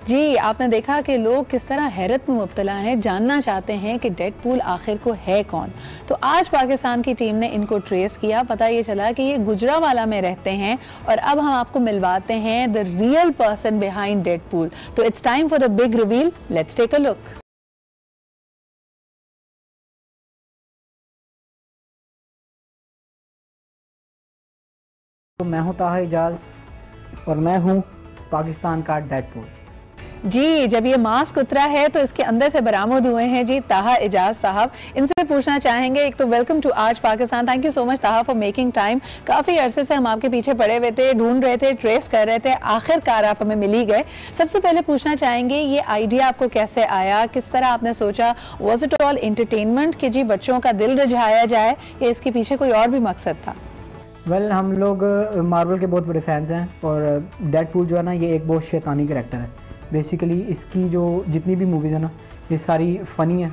जी, आपने देखा कि लोग किस तरह हैरत में मुब्तला हैं, जानना चाहते हैं कि डेडपूल आखिर को है कौन। तो आज पाकिस्तान की टीम ने इनको ट्रेस किया, पता ये चला कि ये गुजरावाला में रहते हैं, और अब हम आपको मिलवाते हैं the real person behind Deadpool. तो it's time for the big reveal, let's take a look. तो मैं हूं ताहा इजाज और मैं हूं पाकिस्तान का डेडपूल। जी, जब ये मास्क उतरा है तो इसके अंदर से बरामद हुए हैं जी ताहा इजाज साहब। इनसे पूछना चाहेंगे, एक तो वेलकम टू आज Pakistan, thank you so much ताहा फॉर मेकिंग टाइम। काफ़ी अरसे से हम आपके पीछे पड़े हुए थे, ढूंढ रहे थे, ट्रेस कर रहे थे, आखिरकार आप हमें मिल ही गए। सबसे पहले पूछना चाहेंगे ये आइडिया आपको कैसे आया, किस तरह आपने सोचा, वॉज इट ऑल एंटरटेनमेंट कि जी बच्चों का दिल रिझाया जाए, या इसके पीछे कोई और भी मकसद था? वेल, हम लोग मार्वल के बहुत बड़े फैंस हैं और डेडपूल जो है ना ये एक बहुत शैतानी कैरेक्टर है। बेसिकली इसकी जो जितनी भी मूवीज़ है ना ये सारी फ़नी है,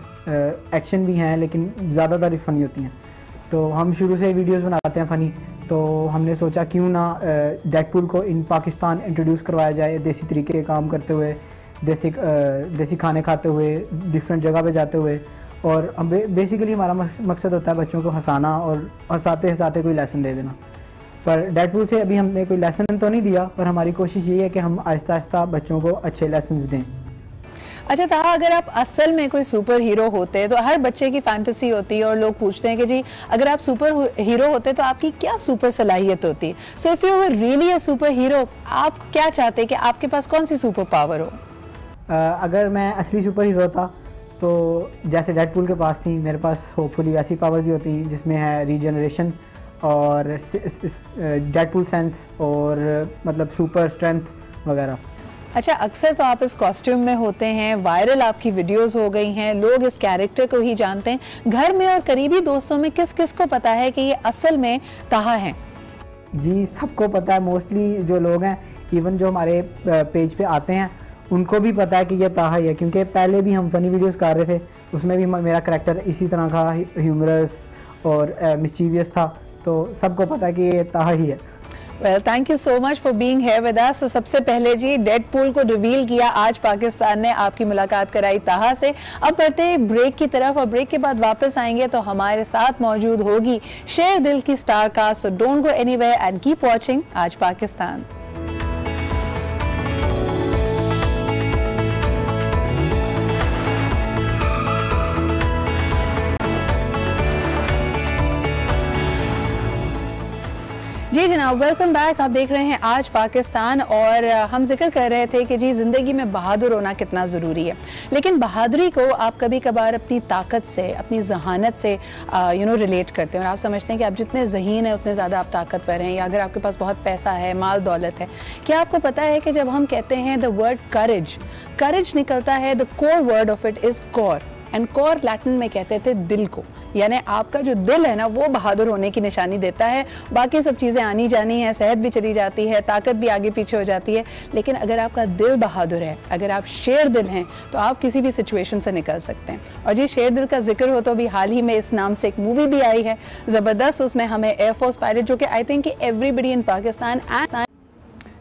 एक्शन भी हैं लेकिन ज़्यादातर ही फ़नी होती हैं। तो हम शुरू से वीडियोस बनाते हैं फ़नी, तो हमने सोचा क्यों ना डेडपूल को इन पाकिस्तान इंट्रोड्यूस करवाया जाए, देसी तरीके के काम करते हुए, देसी खाने खाते हुए, डिफरेंट जगह पे जाते हुए। और हम बेसिकली हमारा मकसद होता है बच्चों को हंसाना और हंसाते हंसाते कोई लेसन दे देना। पर डेडपूल से अभी हमने कोई लेसन तो नहीं दिया, पर हमारी कोशिश ये है कि हम आहिस्ता आहिस्ता बच्चों को अच्छे लेसन दें। अच्छा ताहा, अगर आप असल में कोई सुपर हीरो होते तो हर बच्चे की फैंटेसी होती है और लोग पूछते हैं कि जी अगर आप सुपर हीरो होते तो आपकी क्या सुपर सलाहियत होती। So if you were really a super hero, आप क्या चाहते कि आपके पास कौन सी सुपर पावर हो? अगर मैं असली सुपर हीरो था तो जैसे डेडपूल के पास थी, मेरे पास होपफुली वैसी पावर्स ही होती जिसमें है रीजनरेशन और डेडपूल सेंस और मतलब सुपर स्ट्रेंथ वगैरह। अच्छा, अक्सर तो आप इस कॉस्ट्यूम में होते हैं, वायरल आपकी वीडियोस हो गई हैं, लोग इस कैरेक्टर को ही जानते हैं। घर में और करीबी दोस्तों में किस किस को पता है कि ये असल में ताहा हैं? जी, सबको पता है। मोस्टली जो लोग हैं, इवन जो हमारे पेज पे आते हैं, उनको भी पता है कि ये ताहा ही है, क्योंकि पहले भी हम फनी वीडियोस कर रहे थे, उसमें भी मेरा करैक्टर इसी तरह का ह्यूमरस और मिस्चीवियस था, तो सबको पता है कि ये ताहा ही है। Well, thank you so much for being here with us. तो सबसे पहले जी डेडपूल को रिवील किया आज पाकिस्तान ने, आपकी मुलाकात कराई ताहा से। अब बढ़ते हैं ब्रेक की तरफ, और ब्रेक के बाद वापस आएंगे तो हमारे साथ मौजूद होगी शेर दिल की star cast. So don't go anywhere and keep watching Aaj Pakistan. जी जनाब, वेलकम बैक। आप देख रहे हैं आज पाकिस्तान, और हम जिक्र कर रहे थे कि जी ज़िंदगी में बहादुर होना कितना ज़रूरी है, लेकिन बहादुरी को आप कभी कभार अपनी ताकत से, अपनी जहानत से रिलेट करते हैं, और आप समझते हैं कि आप जितने ज़हीन हैं उतने ज़्यादा आप ताकतवर हैं, या अगर आपके पास बहुत पैसा है, माल दौलत है। क्या आपको पता है कि जब हम कहते हैं द वर्ड करेज निकलता है, the core word of it is core, and core Latin में कहते थे दिल को, यानी आपका जो दिल है ना वो बहादुर होने की निशानी देता है। बाकी सब चीज़ें आनी जानी है, सेहत भी चली जाती है, ताकत भी आगे पीछे हो जाती है, लेकिन अगर आपका दिल बहादुर है, अगर आप शेर दिल हैं, तो आप किसी भी सिचुएशन से निकल सकते हैं। और जी शेर दिल का जिक्र हो तो अभी हाल ही में इस नाम से एक मूवी भी आई है ज़बरदस्त, उसमें हमें एयरफोर्स पायलट, जो कि I think everybody in Pakistan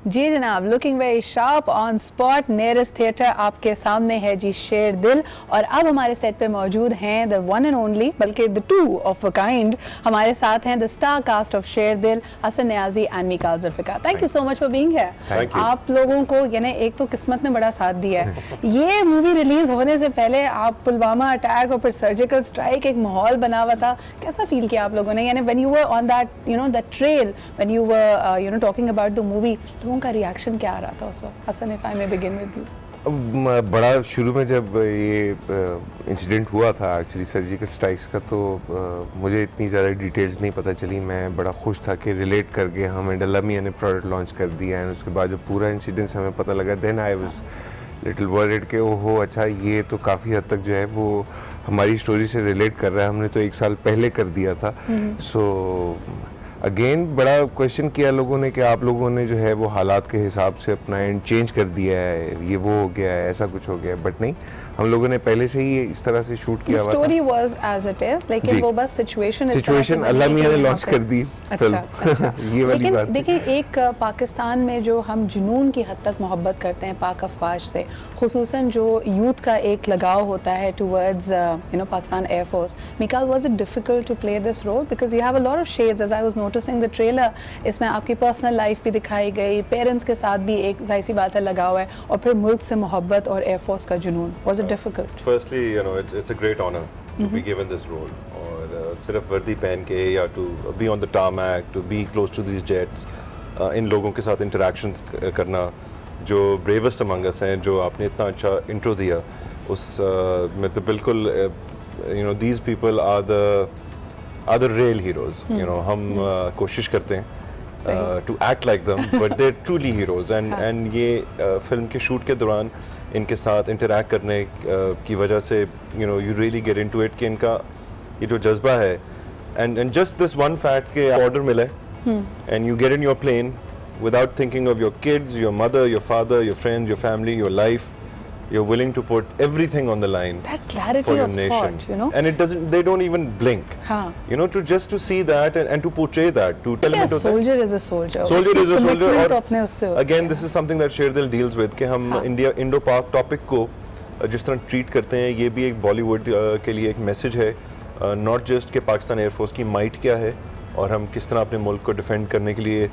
जी जनाब, looking very sharp on spot, nearest theatre आपके सामने है जी शेर दिल। और अब हमारे सेट पे मौजूद हैं द वन एंड ओनली, बल्कि the two of a kind, हमारे साथ हैं the star cast of Sher Dil, Hasan Niazi and Mikaal Zulfiqar. Thank you so much for being here. आप लोगों को यानी एक तो किस्मत ने बड़ा साथ दिया है। ये मूवी रिलीज होने से पहले आप पुलवामा अटैक और फिर सर्जिकल स्ट्राइक, एक माहौल बना हुआ था, कैसा फील किया आप लोगों ने? यानी when you were on that that trail, when you were talking about the movie, उनका रिएक्शन क्या आ रहा था उस वक्त? Hassan, if I may begin with you. बड़ा शुरू में जब ये इंसिडेंट हुआ था एक्चुअली सर्जिकल स्ट्राइक्स का, तो मुझे इतनी ज़्यादा डिटेल्स नहीं पता चली। मैं बड़ा खुश था कि रिलेट करके हमें डलामिया ने प्रोडक्ट लॉन्च कर दिया है। उसके बाद जब पूरा इंसिडेंस हमें पता लगा, then I was little worried कि ओहो अच्छा, ये तो काफ़ी हद तक जो है वो हमारी स्टोरी से रिलेट कर रहा है, हमने तो 1 साल पहले कर दिया था। सो अगेन बड़ा क्वेश्चन किया लोगों ने कि आप लोगों ने जो है वो हालात के हिसाब से अपना एंड चेंज कर दिया है, ये वो हो गया है, ऐसा कुछ हो गया है, बट नहीं, हम लोगों ने पहले से ही इस तरह से शूट किया हुआ था। Story was as it is, लेकिन वो बस सिचुएशन अल्लाह मियां ने लॉन्च कर दी फिल्म। ये वाली बात। देखिए, एक पाकिस्तान में जो हम जुनून की हद तक मोहब्बत करते हैं पाक अफवाज से, खुसूसन जो यूथ का एक लगाव होता है towards Pakistan air force. Mikaal, was it difficult to play this role because you have a lot of shades, as I was noticing the trailer. इसमें आपकी पर्सनल लाइफ भी दिखाई गई, पेरेंट्स के साथ भी एक जाहिर सी बात है लगाव है, और फिर मुल्क से मोहब्बत और एयरफोर्स का जुनून। Was it difficult? Firstly, it's a great honor to be given this role, और सिर्फ वर्दी पहन के या to be on the tarmac, to be close to these jets, इन लोगों के साथ interactions करना, जो bravest among us हैं, जो आपने इतना अच्छा intro दिया, उस में तो बिल्कुल these people are the real heroes. हम कोशिश करते हैं to act like them, but they're truly heroes. And ये फिल्म के शूट के दौरान इनके साथ इंटरैक्ट करने की वजह से you really get into it कि इनका ये जो जज्बा है, and just this one fact कि ऑर्डर मिला and you get in your plane without thinking of your kids, your mother, your father, your friends, your family, your life. You're willing to put everything on the line. That clarity for your of nation. thought, and they don't even blink. To see that and to portray that, to tell me soldier is a soldier. Soldier is a soldier. और again, this is something that Sherdil deals with कि हम Indo-Pak topic को जिस तरह treat करते हैं, ये भी एक बॉलीवुड के लिए एक मैसेज है, नॉट जस्ट कि पाकिस्तान एयरफोर्स की माइट क्या है और हम किस तरह अपने मुल्क को डिफेंड करने के लिए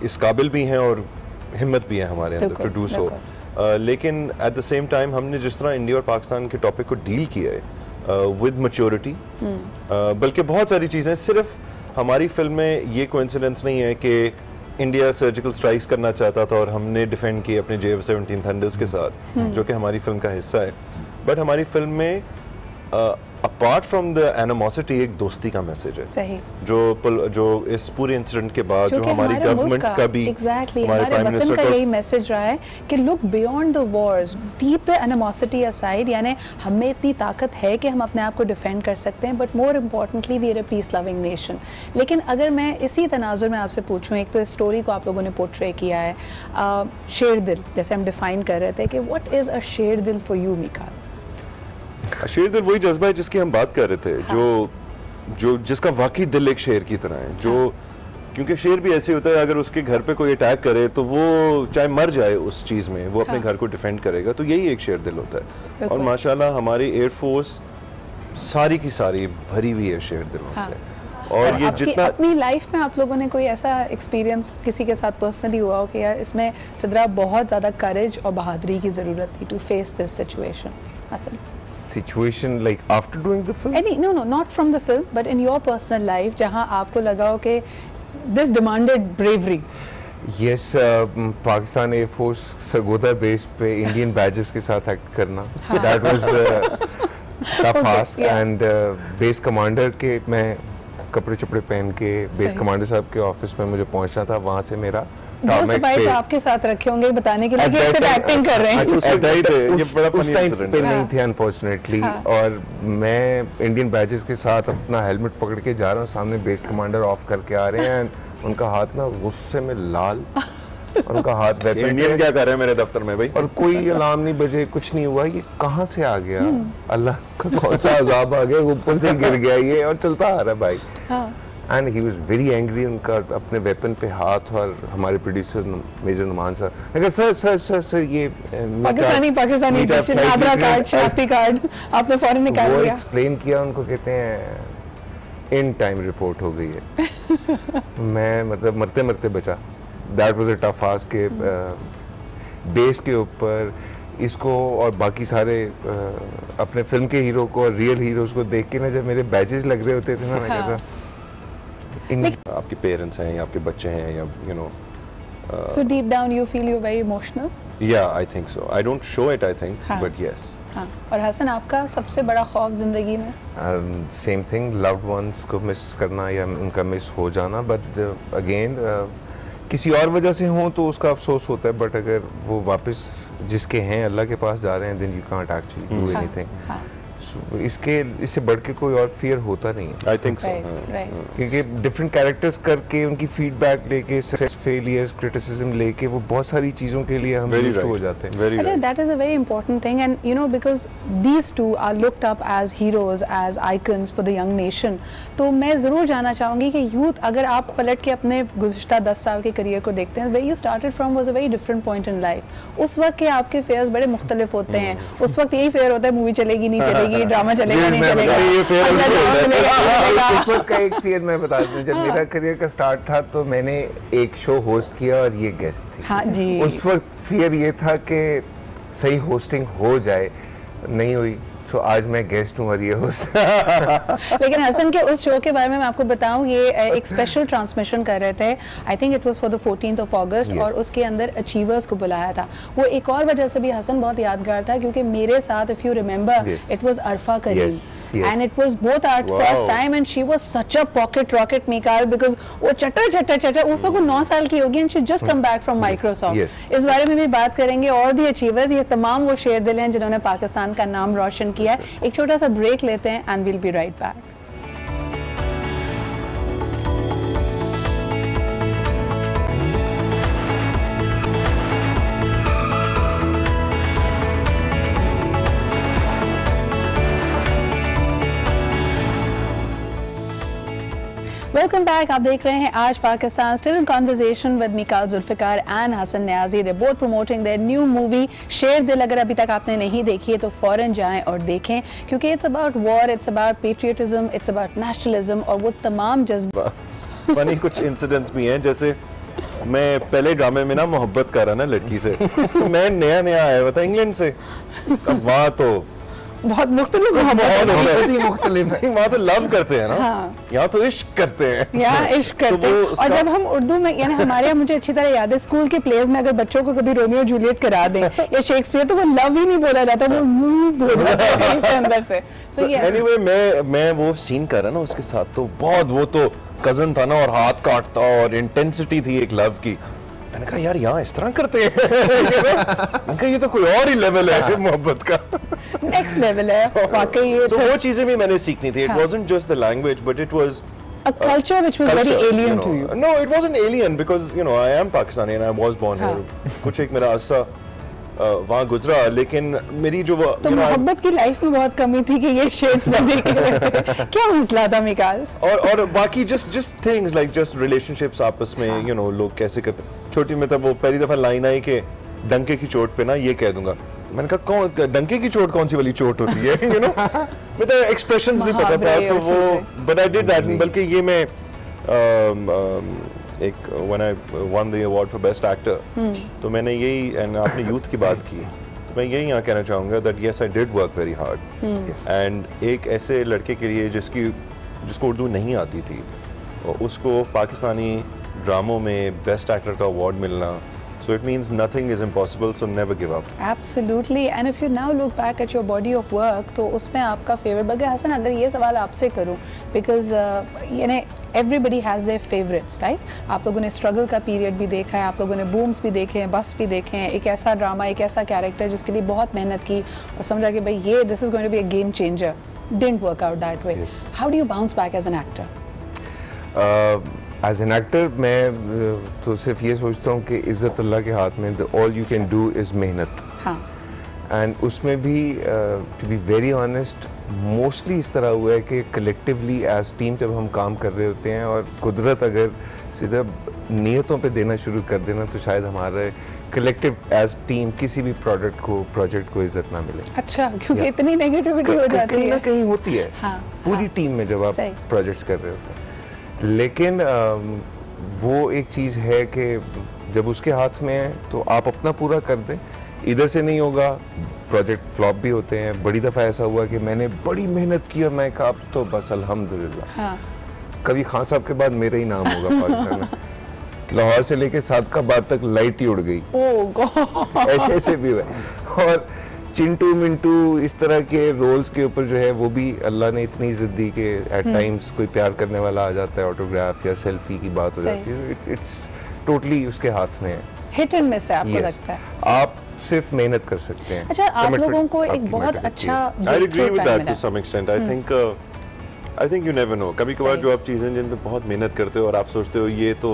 इस काबिल भी हैं और हिम्मत भी है हमारे अंदर टू डू सो। लेकिन एट द सेम टाइम हमने जिस तरह इंडिया और पाकिस्तान के टॉपिक को डील किया है विद मैच्योरिटी, बल्कि बहुत सारी चीज़ें, सिर्फ हमारी फिल्म में ये कोइंसिडेंस नहीं है कि इंडिया सर्जिकल स्ट्राइक्स करना चाहता था और हमने डिफेंड किए अपने JF-17 थंडर्स के साथ, जो कि हमारी फिल्म का हिस्सा है, बट हमारी फिल्म में अपार्ट फ्रॉम द एनिमोसिटी एक दोस्ती का मैसेज है। सही। जो इस पूरे इंसिडेंट के बाद जो हमारी गवर्नमेंट का भी हमारे प्राइम मिनिस्टर का यही मैसेज रहा है कि look beyond the Wars, keep the animosity aside, यानी हमें इतनी ताकत है कि हम अपने आप को डिफेंड कर सकते हैं, but more importantly we are a peace loving nation. लेकिन अगर मैं इसी तनाजुर में आपसे पूछूं, एक तो इस स्टोरी को आप लोगों ने पोर्ट्रे किया है, शेर दिल जैसे हम डिफाइन कर रहे थे कि व्हाट इज़ अ शेर दिल फॉर यू मीकाल? शेर दिल वही जज्बा है जिसकी हम बात कर रहे थे, जो जिसका वाकई दिल एक शेर की तरह है, जो क्योंकि शेर भी ऐसे होता है, अगर उसके घर पे कोई अटैक करे तो वो चाहे मर जाए उस चीज़ में, वो अपने घर को डिफेंड करेगा, तो यही एक शेर दिल होता है। और माशाल्लाह हमारी एयरफोर्स सारी की सारी भरी हुई है शेर दिलों से। और ये जितना अपनी लाइफ में आप लोगों ने कोई ऐसा एक्सपीरियंस किसी के साथ पर्सनली हुआ हो कि यार इसमें सिद्रा बहुत ज़्यादा करेज और बहादुरी की ज़रूरत थी to face this situation? Situation like after doing the film? No, not from the film, but in your personal life, जहाँ आपको लगा हो कि this demanded bravery. Yes, Pakistan air force Sargodha base पे इंडियन बैजेस के साथ एक्ट करना, that was tough task, and base commander के मैं कपड़े चपड़े पहन के बेस कमांडर साहब के ऑफिस में मुझे पहुंचना था, वहाँ से मेरा सिपाही आपके साथ रखे होंगे बताने के लिए कि सिर्फ एक्टिंग कर रहे हैं। ये बड़ा उस टाइम पे नहीं थे अनफॉर्चुनेटली, और मैं इंडियन बैजेस के साथ अपना हेलमेट पकड़ के जा रहा हूँ, सामने बेस कमांडर ऑफ करके आ रहे हैं, उनका हाथ ना गुस्से में लाल और उनका हाथ वेपन, इंडियन क्या कर रहे हैं मेरे दफ्तर में भाई, और कोई अलार्म नहीं बजे, कुछ नहीं हुआ, ये कहाँ से आ गया, अल्लाह का कौन सा अजाब आ गया, ऊपर से गिर गया ये, और चलता आ रहा है भाई। And he was very angry, उनका अपने वेपन पे हाथ, और हमारे प्रोड्यूसर मेजर नुमान सर, अगर सर सर सर सर ये पाकिस्तानी आधार कार्ड, शनाख्ती कार्ड आपने फौरन निकाल लिया, एक्सप्लेन किया उनको, कहते हैं इन टाइम रिपोर्ट हो गई है। मैं मतलब मरते मरते बचा। That was a tough task के बेस के ऊपर इसको और बाकी सारे अपने फिल्म के हीरो को और रियल हीरोज को देख के ना, जब मेरे बैजेस लग रहे होते थे ना, मैं कहता आपके पेरेंट्स हैं या आपके बच्चे हैं या you know so deep down you feel you're very emotional? Yeah, I think so. I don't show it, I think, but yes. हाँ। और हसन आपका सबसे बड़ा खौफ जिंदगी में? सेम थिंग, लव्ड वंस को मिस करना या उनका मिस हो जाना, बट अगेन किसी और वजह से हो तो उसका अफसोस होता है, बट अगर वो वापस जिसके हैं अल्लाह के पास जा रहे हैं, then you can't actually do anything. इससे बढ़ के कोई और फियर होता नहीं है। आई थिंक सो, क्योंकि डिफरेंट कैरेक्टर्स करके उनकी फीडबैक लेके, सक्सेस फेलियर्स क्रिटिसिज्म लेके, वो बहुत सारी चीजों के लिए हम यूज्ड हो जाते हैं। अच्छा, that is a very important thing, and you know because these two are looked up as heroes, as icons for the young nation. तो मैं ज़रूर जानना चाहूँगी कि यूथ, अगर आप पलट के अपने गुज़िश्ता 10 साल के करियर को देखते हैं, where you started from was a very different point in life. उस वक्त के आपके फेयर्स बड़े मुख्तलिफ होते हैं। उस वक्त यही फेयर होता है मूवी चलेगी नहीं चलेगी, ड्रामा चलेगा नहीं चलेगा। उस वक्त का एक फेयर मैं बता दूं, जब मेरा करियर का स्टार्ट था तो मैंने एक शो होस्ट किया और ये गेस्ट थी। हाँ जी। उस वक्त फेयर ये था कि सही होस्टिंग हो जाए, नहीं हुई, तो आज मैं गेस्ट हूँ और ये होस्ट। लेकिन हसन के उस शो के बारे में मैं आपको बताऊं, ये एक स्पेशल ट्रांसमिशन कर रहे थे, I think it was for the 14th of August, और उसके अंदर अचीवर्स को बुलाया था। वो एक और वजह से भी हसन बहुत यादगार था, क्योंकि मेरे साथ, if you remember, it was Arfa Karim, and it was both our first time, and she was such a pocket rocket, Mikal, because वो चटर उस वक्त वो 9 साल की होगी, and she just come back from Microsoft. इस बारे में भी बात करेंगे, और दी अचीवर्स, ये तमाम वो शेर दिल हैं जिन्होंने पाकिस्तान का नाम रोशन किया है। एक छोटा सा ब्रेक लेते हैं, and we'll be right back. Welcome back. आप देख रहे हैं Aaj Pakistan, still in conversation with Mikaal Zulfiqar and Hassan Niazi. They both promoting their new movie Sher Dil. अगर अभी तक आपने नहीं देखी है तो फौरन जाएं और देखें, क्योंकि it's about war, it's about patriotism, it's about nationalism, और वो तमाम जज्बा। फनी कुछ इंसिडेंट्स भी हैं, जैसे मैं पहले ड्रामे में ना मोहब्बत कर रहा ना लड़की से, मैं नया आया हुआ था इंग्लैंड से, अब वहाँ तो बहुत मुख्तलिफ वहाँ तो लव करते हैं ना, यहाँ तो इश्क करते हैं, यहाँ इश्क करते हैं। और जब हम उर्दू में, यानी हमारे यहाँ, मुझे अच्छी तरह याद है स्कूल के प्लेस में अगर बच्चों को कभी रोमियो जूलियट करा दें या शेक्सपियर, तो वो लव ही नहीं बोला जाता, वो बोल जाता है अंदर से। एनीवे मैं वो सीन कर रहा ना उसके साथ, तो बहुत, वो तो कजन था ना, और हाथ काटता, और इंटेंसिटी थी एक लव की। मैंने कहा यार यहाँ इस तरह करते हैं। मैंने कहा ये तो कोई और ही लेवल है मोहब्बत का, नेक्स्ट लेवल है वाकई। ये वो चीजें भी मैंने सीखनी थी। It wasn't just the language, but it was a culture which was very alien to you. No, it wasn't alien because I am Pakistani and I was born here. कुछ एक मेरा अरसा वहाँ गुजरा, लेकिन मेरी जो तो मोहब्बत की लाइफ में बहुत कमी थी कि ये शेड्स न देखे। क्या मसला था मिकाल? और बाकी just things like just relationships आपस में, लोग कैसे करते। छोटी में तब वो पहली दफा लाइन आई कि डंके की चोट पे ना ये कह दूंगा, मैंने कहा कौन डंके की चोट, कौन सी वाली चोट होती है, मुझे एक्सप्रेशंस नहीं पता था, तो वो बट आई डिड दैट। बल्कि ये मैं एक when I one the award for best actor, तो मैंने यही, एंड आपने यूथ की बात की, तो मैं यही यहाँ कहना चाहूँगा that yes I did work very hard, and एक ऐसे लड़के के लिए जिसको उर्दू नहीं आती थी, उसको पाकिस्तानी ड्रामों में बेस्ट एक्टर का अवार्ड मिलना, so it means nothing is impossible, so never give up. Absolutely. And if you now look back at your body of work, तो उसमें आपका फेवरेट बगैर हसन, अगर ये सवाल आपसे करूँ, because यानी everybody has their favorites, right? आप लोगों ने स्ट्रगल का पीरियड भी देखा है, आप लोगों ने बूम्स भी देखे हैं, बस भी देखे हैं, एक ऐसा ड्रामा, एक ऐसा कैरेक्टर जिसके लिए बहुत मेहनत की और समझा कि भाई ये this is going to be a game changer, didn't work out that way. Yes. How do you bounce back as an actor? As an actor मैं तो सिर्फ ये सोचता हूँ कि इज़्ज़त अल्लाह के हाथ में, all you can do is मेहनत। हाँ। एंड उसमें भी to be very honest mostly इस तरह हुआ है कि कलेक्टिवली एज टीम जब हम काम कर रहे होते हैं और कुदरत अगर सीधा नीयतों पे देना शुरू कर देना तो शायद हमारे कलेक्टिव एज टीम किसी भी प्रोजेक्ट को इज्जत ना मिले। अच्छा, क्योंकि इतनी नेगेटिविटी हो जाती है, कहीं ना कहीं होती है। हाँ, पूरी टीम में जब आप प्रोजेक्ट्स कर रहे होते हैं, लेकिन वो एक चीज़ है कि जब उसके हाथ में है तो आप अपना पूरा कर दें, इधर से नहीं होगा, प्रोजेक्ट फ्लॉप भी होते हैं। बड़ी दफ़ा ऐसा हुआ कि मैंने बड़ी मेहनत की और मैं कहा अब तो बस अल्हम्दुलिल्लाह। हाँ। कभी खान साहब के बाद मेरा ही नाम होगा पाकिस्तान में। लाहौर से लेके सादकाबाद तक लाइट ही उड़ गई। ऐसे ऐसे भी हुए। और चिंटू मिंटू इस तरह के रोल्स के ऊपर जो है वो भी अल्लाह ने इतनी इज्जत दी कि एट टाइम्स कोई प्यार करने वाला आ जाता है, ऑटोग्राफ या सेल्फी की बात हो जाती है, इट्स टोटली उसके हाथ में है। हिट एंड मिस है, आपको लगता है? आप सिर्फ मेहनत कर सकते हैं। अच्छा, आप लोगों को एक बहुत अच्छा I agree with that to some extent. I think you never know. कभी-कभार जो आप चीजें जिन पे बहुत मेहनत करते हो और आप सोचते हो ये तो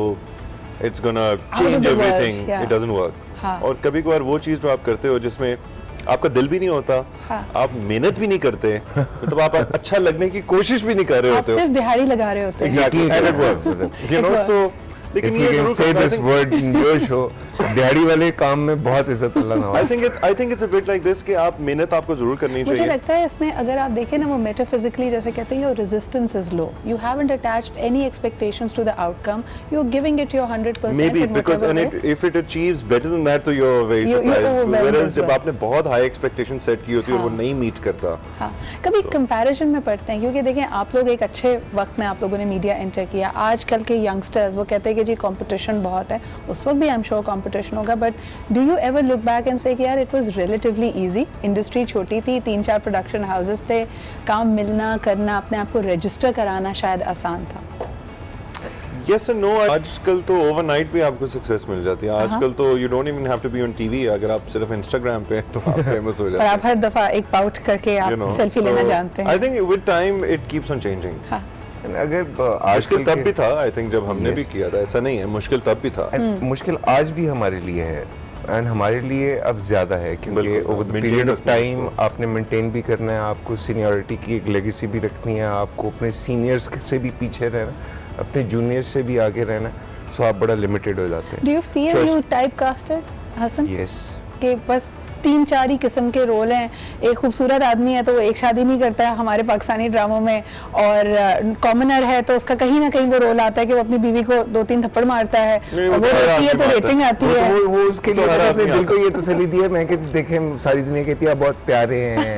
it's gonna change everything, it doesn't work. और कभी-कभार वो चीज जो आप करते हो जिसमें आपका दिल भी नहीं होता, हाँ। आप मेहनत भी नहीं करते, मतलब आप अच्छा लगने की कोशिश भी नहीं कर रहे होते हो, आप सिर्फ दिहाड़ी लगा रहे होते हैं। Exactly, and it works. You know, so लेकिन ये जरूर say this word in your show, दिहाड़ी वाले काम में बहुत इज्जत अल्लाह नवाज़। I think it's a bit like this कि आप मेहनत आपको जरूर करनी चाहिए। मुझे लगता है इसमें अगर आप देखें ना, वो मेटाफिजिकली जैसे कहते हैं, your resistance is low. You haven't attached any expectations to the outcome. You're giving it your 100%. Maybe because if it achieves better than that, तो you're very surprised. Whereas जब आपने बहुत high expectation set की होती है और वो नहीं meet करता, हाँ, कभी comparison में पड़ते हैं, क्योंकि देखें आप लोग एक अच्छे वक्त में आप लोगों ने मीडिया एंटर किया। आजकल के यंगस्टर्स वो कहते हैं कि जी कंपटीशन बहुत है, उस वक्त भी आई एम श्योर कंपटीशन होगा, but do you ever look back and से कि यार it was relatively easy, industry छोटी थी, 3-4 प्रोडक्शन हाउसेस थे, काम मिलना करना, अपने आप को रजिस्टर कराना शायद आसान था? Yes and no. आजकल तो ओवरनाइट भी आपको सक्सेस मिल जाती है। आजकल तो you don't even have to be on TV. अगर आप सिर्फ इंस्टाग्राम पे तो आप फेमस हो जाते हैं। और आप हर दफा एक पाउट करके आप सेल्फी लेना जानते हैं। I think with time it keeps on changing. हाँ। अगर मुश्किल तब भी था, आई थिंक जब हमने भी किया था, ऐसा नहीं है, मुश्किल तब भी था। मुश्किल आज भी हमारे लिए है एंड हमारे लिए अब ज्यादा है, क्योंकि over the period of time आपने मेंटेन भी करना है, आपको सीनियरिटी की एक लेगेसी भी रखनी है, आपको अपने सीनियर्स से भी पीछे रहना, अपने जूनियर्स से भी आगे रहना, सो आप बड़ा लिमिटेड हो जाते हैं। Do you feel you typecasted Hassan? Yes, कि बस 3-4 ही किस्म के रोल हैं, एक खूबसूरत आदमी है तो वो एक शादी नहीं करता है हमारे पाकिस्तानी ड्रामों में, और कॉमनर है तो उसका कहीं ना कहीं वो रोल आता है कि वो अपनी बीवी को 2-3 थप्पड़ मारता है, और वो रोती है तो रेटिंग आती है। वो उसके लिए अपने दिल को ये तसल्ली दी है, मैं कहती देखें सारी दुनिया कहती है बहुत प्यारे हैं,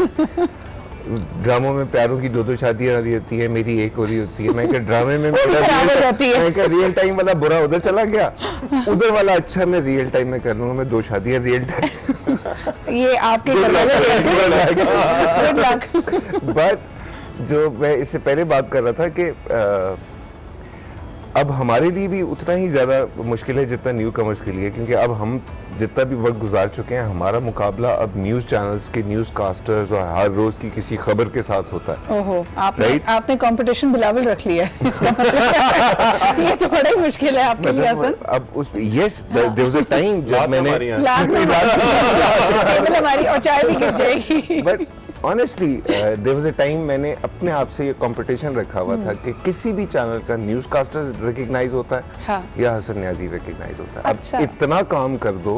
ड्रामों में प्यारों की 2-2 शादियां हो रही होती है, मेरी एक हो रही होती है। मैं क्या ड्रामे में मैं क्या रियल टाइम वाला बुरा उधर चला गया, उधर वाला अच्छा मैं रियल टाइम में कर लूंगा, मैं 2 शादियां रियल टाइम। ये आपके बट जो मैं इससे पहले बात कर रहा था कि अब हमारे लिए भी उतना ही ज़्यादा मुश्किल है जितना न्यू कमर्स के लिए, क्योंकि अब हम जितना भी वक्त गुजार चुके हैं, हमारा मुकाबला अब न्यूज़ चैनल्स के न्यूज़ कास्टर्स और हर रोज़ की किसी खबर के साथ होता है। ओहो, आपने कंपटीशन बिलावल रख लिया है इसका मतलब ये तो बड़ा ही मुश्किल है आपके लिए हसन। अब उस yes there was a time जब मैंने हमारी और चाय भी गिर जाएगी, but honestly there was a time मैंने अपने आप से ये कंपटीशन रखा हुआ था कि किसी भी चैनल का न्यूज़ कास्टर रिकग्नाइज होता है, हाँ, या हसन न्याजी रिकग्नाइज होता है। अच्छा। अब इतना काम कर दो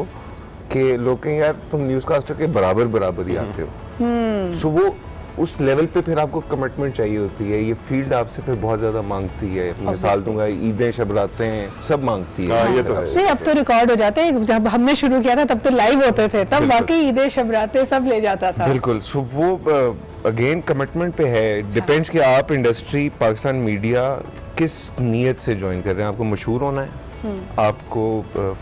कि लोग कहें यार तुम न्यूज़ कास्टर के बराबर ही आते हो, सो वो उस लेवल पे फिर आपको कमिटमेंट चाहिए होती है। ये फील्ड आपसे फिर बहुत ज्यादा मांगती है। मिसाल दूंगा, ईदें शब-रातें सब मांगती है। ये तो नहीं, अब तो रिकॉर्ड हो जाते हैं। जब हमने शुरू किया था तब तो लाइव होते थे, तब वाकई ईदें शब-रातें सब ले जाता था। बिल्कुल। सो वो अगेन कमिटमेंट पे है, डिपेंड्स कि आप इंडस्ट्री पाकिस्तान मीडिया किस नीयत से ज्वाइन कर रहे हैं। आपको मशहूर होना है, आपको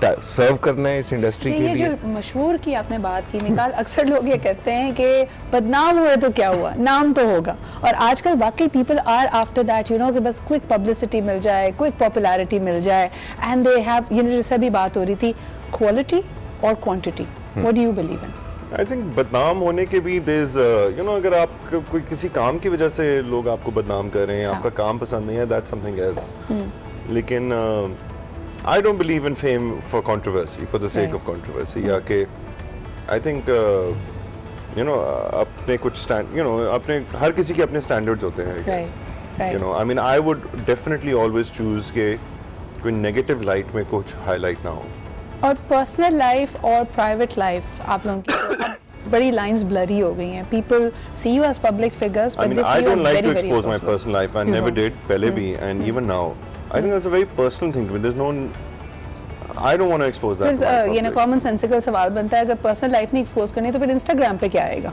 सर्व करना है इस इंडस्ट्री के लिए। ये जो मशहूर की आपने बात की मिकाल, अक्सर लोग ये कहते हैं कि बदनाम हुए तो क्या हुआ, नाम तो होगा। और आजकल वाकई people are after that, you know, कि बस क्विक पब्लिसिटी मिल जाए, क्विक पॉपुलैरिटी मिल जाए, and they have, you know, जैसे भी बात हो रही थी, क्वालिटी और quantity. What do you believe in? I think बदनाम होने के भी देयर इज, यू नो, अगर आप कोई किसी काम की वजह से लोग आपको बदनाम कर रहे हैं, आपका काम पसंद नहीं है, दैट्स समथिंग एल्स। लेकिन I don't believe in fame for controversy, for the sake of controversy. या कि I think you know, अपने कुछ you know, अपने हर किसी के अपने standards होते हैं, I guess. You know, I mean, I would definitely always choose कि कोई negative light में कुछ highlight ना हो। और personal life और private life आप लोगों की बड़ी lines blurry हो गई हैं। People see you as public figures, but they see you as very, very I don't like to expose my personal life. I never did पहले भी, and even now. I think that's a very personal thing to me. There's no, I don't want to expose that. ये ना common sensical सवाल बनता है, अगर personal life नहीं expose करनी तो फिर Instagram पे क्या आएगा?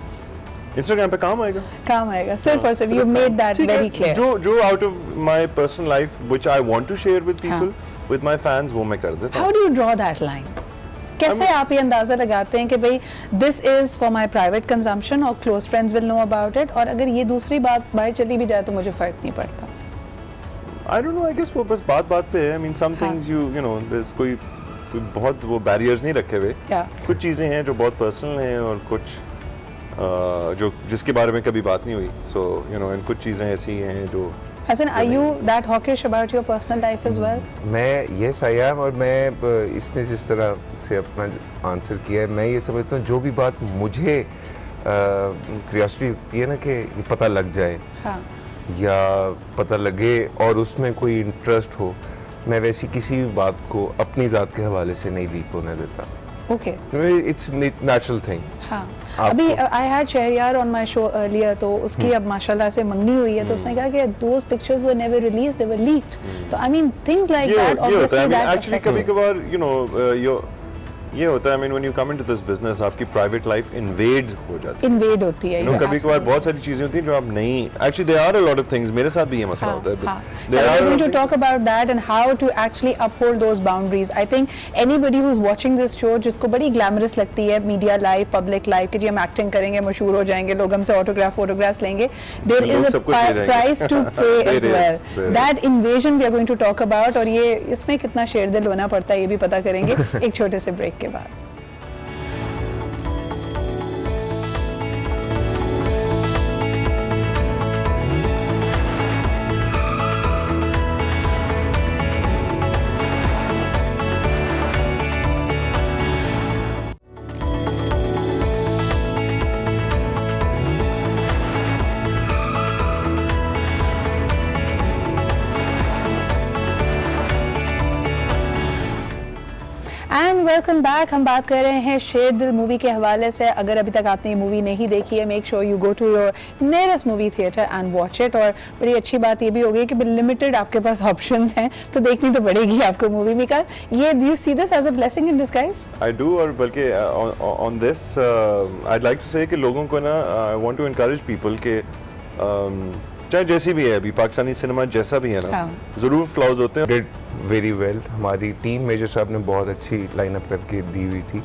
Instagram पे काम आएगा? काम आएगा, सिर्फ और सिर्फ। You've made that very clear. जो out of my personal life, which I want to share with people, with my fans, वो मैं कर देता हूँ। How do you draw that line? कैसे आप ये अंदाजा लगाते हैं कि भाई this is for my private consumption और close friends will know about it, और अगर ये दूसरी बात बाहर चली भी जाए तो मुझे फर्क नहीं पड़ता? I don't know, I guess वो बस बात पे है। I mean, some things you know, there's कोई बहुत वो barriers नहीं रखे हुए। कुछ चीज़ें हैं जो बहुत personal हैं और कुछ जो जिसके बारे में कभी बात नहीं हुई। So you know, and कुछ चीज़ें ऐसी हैं जो Hasan, are you that hawkish about your personal life as well? मैं yes I am, और मैं इसने जिस तरह से अपना आंसर किया है, मैं ये समझता हूँ जो भी बात मुझे क्यूरियोसिटी होती है ना कि पता लग जाए, या पता लगे और उसमें कोई इंटरेस्ट हो, मैं वैसी किसी भी बात को अपनी ज़ात के हवाले से नहीं लीक होने देता। Okay. It's natural thing. हाँ। अभी I had Shahryar on my show earlier, तो उसकी अब माशाल्लाह से मंगनी हुई है, तो उसने कहा कि those pictures were never released, they were leaked. तो I mean things like that obviously that actually कभी-कभार you know ये होता है, I mean when you come into this business आपकी private life invade हो जाती है। Invade होती है। कभी-कभार बहुत सारी चीजें होती हैं जो आप नहीं, actually there are a lot of things, मेरे साथ भी ये मसला होता है। So we're going to talk about that and how to actually uphold those boundaries. I think anybody who's watching this show जिसको बड़ी glamorous लगती है media life, public life, कि जी हम acting करेंगे, मशहूर हो जाएंगे, लोग हमसे autographs लेंगे, there is a price to pay as well. That invasion we are going to talk about, और ये इसमें कितना शेरदिल होना पड़ता है ये भी पता करेंगे एक छोटे से ब्रेक के बाद। Welcome back. हम बात कर रहे हैं शेर दिल मूवी के हवाले से। अगर अभी तक आपने ये मूवी नहीं देखी है, make sure you go to your nearest movie theatre and watch it. और बड़ी अच्छी बात ये भी हो गई कि लिमिटेड आपके पास ऑप्शंस हैं, तो देखनी तो पड़ेगी आपको मूवी। मिकाल, ये do you see this as a blessing in disguise? I do, और बल्कि on this I like to say कि लोगों को ना I want to encourage people के चाहे जैसी भी है, अभी पाकिस्तानी सिनेमा जैसा भी है ना, जरूर फ्लॉज होते हैं। Did very well. हमारी टीम मेजर साहब ने बहुत अच्छी लाइनअप करके दी हुई थी,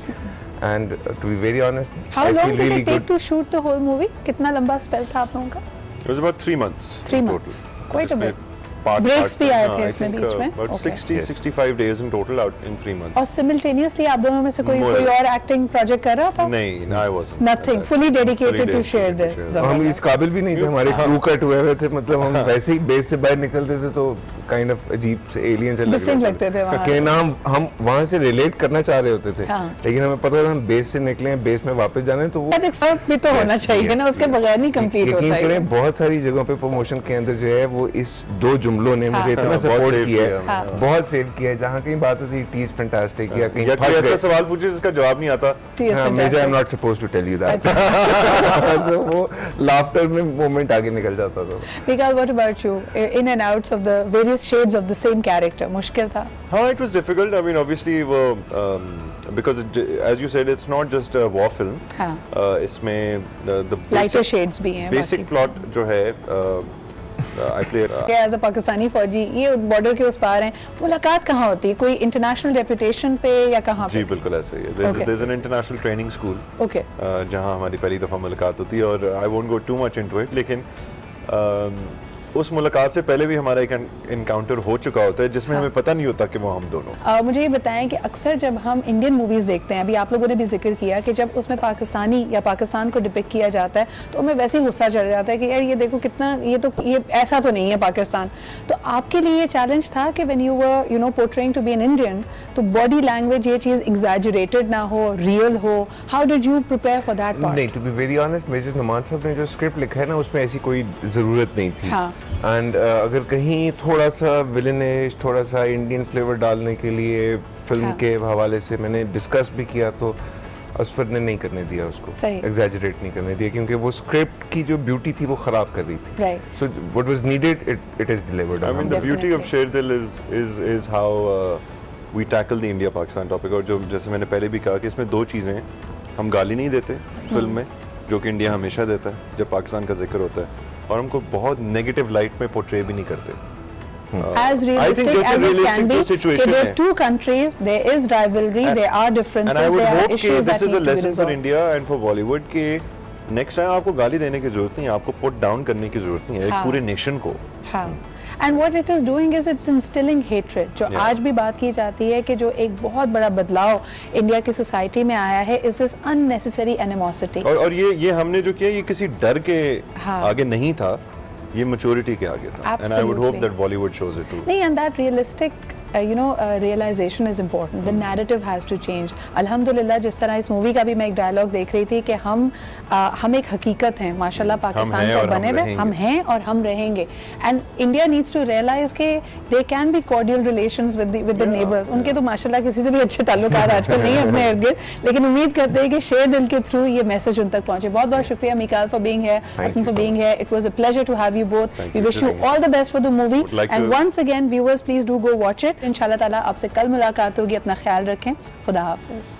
and to be very honest, how long did it take to shoot the whole movie? कितना लंबा स्पेल था आप लोगों का? It was about 3 months. 3 months, quite a bit. Breaks भी आए थे इसमें बीच में? About 60-65 days in total out in 3 months. और simultaneously आप दोनों में से कोई और एक्टिंग प्रोजेक्ट कर रहा था? नहीं, I wasn't. Nothing, fully dedicated to share this. हम इस काबिल भी नहीं थे, हमारे क्रू कट हुए थे, मतलब हम वैसे ही बेस से बाहर निकलते थे तो काइंड ऑफ अजीब से एलियन से लगते थे वहाँ। कि ना हम वहाँ से रिलेट करना चाह रहे होते थे, लेकिन हमें पता था हम बेस से निकले हैं, बेस में वापस जाना है, तो वो एक्सपर्ट भी तो होना चाहिए ना, उसके बगैर नहीं कंप्लीट होता है। यकीन बहुत सारी जगहों पे प्रमोशन के अंदर जो है वो इस 2 जुमलों ने मुझे इतना सपोर्ट किया है, बहुत सेव किया है। जहाँ कहीं बात होती है टी इज फैंटास्टिक या कहीं ऐसा सवाल पूछे जिसका जवाब नहीं आता, I am not supposed to tell you that, वो लाफ्टर में मोमेंट आगे निकल जाता था। Mikal, what about you? In and outs of the various shades of the same character? मुश्किल था? हाँ, it was difficult. I mean, obviously वो because as you said, it's not just a war film. हाँ. इसमें the lighter shades भी हैं. Basic plot जो है I play as a Pakistani फौजी, ये बॉर्डर के उस पार हैं, मुलाकात कहाँ होती है? कोई इंटरनेशनल रेपुटेशन पे या कहाँ पे? जी बिल्कुल ऐसा ही है. There's an international training school. Okay. जहाँ हमारी पहली दफ़ा मुलाकात होती है और I won't go too much into it, लेकिन उस मुलाकात से पहले भी हमारा एक इनकाउंटर हो चुका होता है जिसमें हमें पता नहीं होता कि वो हम दोनों। मुझे ये बताएं कि अक्सर जब हम इंडियन मूवीज़ देखते हैं, अभी आप लोगों ने भी जिक्र किया कि जब उसमें पाकिस्तानी या पाकिस्तान को डिपिक्ट किया जाता है तो हमें वैसे ही गुस्सा चढ़ जाता है कि यार ये देखो कितना, ये ऐसा तो नहीं है पाकिस्तान। तो आपके लिए ये चैलेंज था कि when you were portraying to be an Indian, तो बॉडी लैंग्वेज ये चीज़ एग्जैजरेटेड ना हो, रियल हो, how did you prepare for that part? नहीं, to be very honest, major Numan साहब ने जो स्क्रिप्ट लिखा है ना उसमें ऐसी कोई ज़रूरत नहीं थी। हाँ. एंड अगर कहीं थोड़ा सा विलेनिश, थोड़ा सा इंडियन फ्लेवर डालने के लिए फिल्म के हवाले से मैंने डिस्कस भी किया तो असफर ने नहीं करने दिया उसको, एग्जैजरेट नहीं करने दिया, क्योंकि वो स्क्रिप्ट की जो ब्यूटी थी वो खराब कर रही थी। So what was needed it is delivered. I mean the beauty of Sher Dil is how we tackle the India Pakistan topic. और जो जैसे मैंने पहले भी कहा कि इसमें दो चीज़ें हैं, हम गाली नहीं देते फिल्म में जो कि इंडिया हमेशा देता है जब पाकिस्तान का जिक्र होता है, और हमको बहुत नेगेटिव लाइट में पोर्ट्रे भी नहीं करते। As realistic as it can be, there are two countries, there is rivalry, there are differences, there are issues that need to be resolved. And I would hope this is a lesson for India and for Bollywood कि next time आपको गाली देने की जरूरत नहीं है, आपको put down करने की जरूरत नहीं है एक पूरे नेशन को। हाँ. And what it is doing is it's instilling hatred. जो आज भी बात की जाती है कि जो एक बहुत बड़ा बदलाव इंडिया की सोसाइटी में आया है is this unnecessary animosity. और ये हमने जो किया ये किसी डर के आगे नहीं था, ये मैच्योरिटी के आगे था। And I would hope that Bollywood shows it too. नहीं, and that realistic realization is important. The narrative has to change. अल्हम्दुलिल्लाह जिस तरह इस मूवी का भी मैं एक डायलॉग देख रही थी कि हम एक हकीकत हैं माशाल्लाह पाकिस्तान का बने हुए, हम हैं और हम रहेंगे। And India needs to realize कि there can be cordial relations with the neighbors. उनके तो माशाल्लाह किसी से भी अच्छे ताल्लुकात आजकल नहीं है अपने इर्द गिर्द, लेकिन उम्मीद करते हैं कि शेर दिल के थ्रू ये मैसेज उन तक पहुंचे। बहुत बहुत शुक्रिया Mikaal for being here, Aslam for being here. It was a pleasure to have you both. We wish you all the best for the movie. And once again viewers, please do go watch it. इंशाल्लाह ताला आपसे कल मुलाकात होगी। अपना ख्याल रखें। खुदा हाफिज़।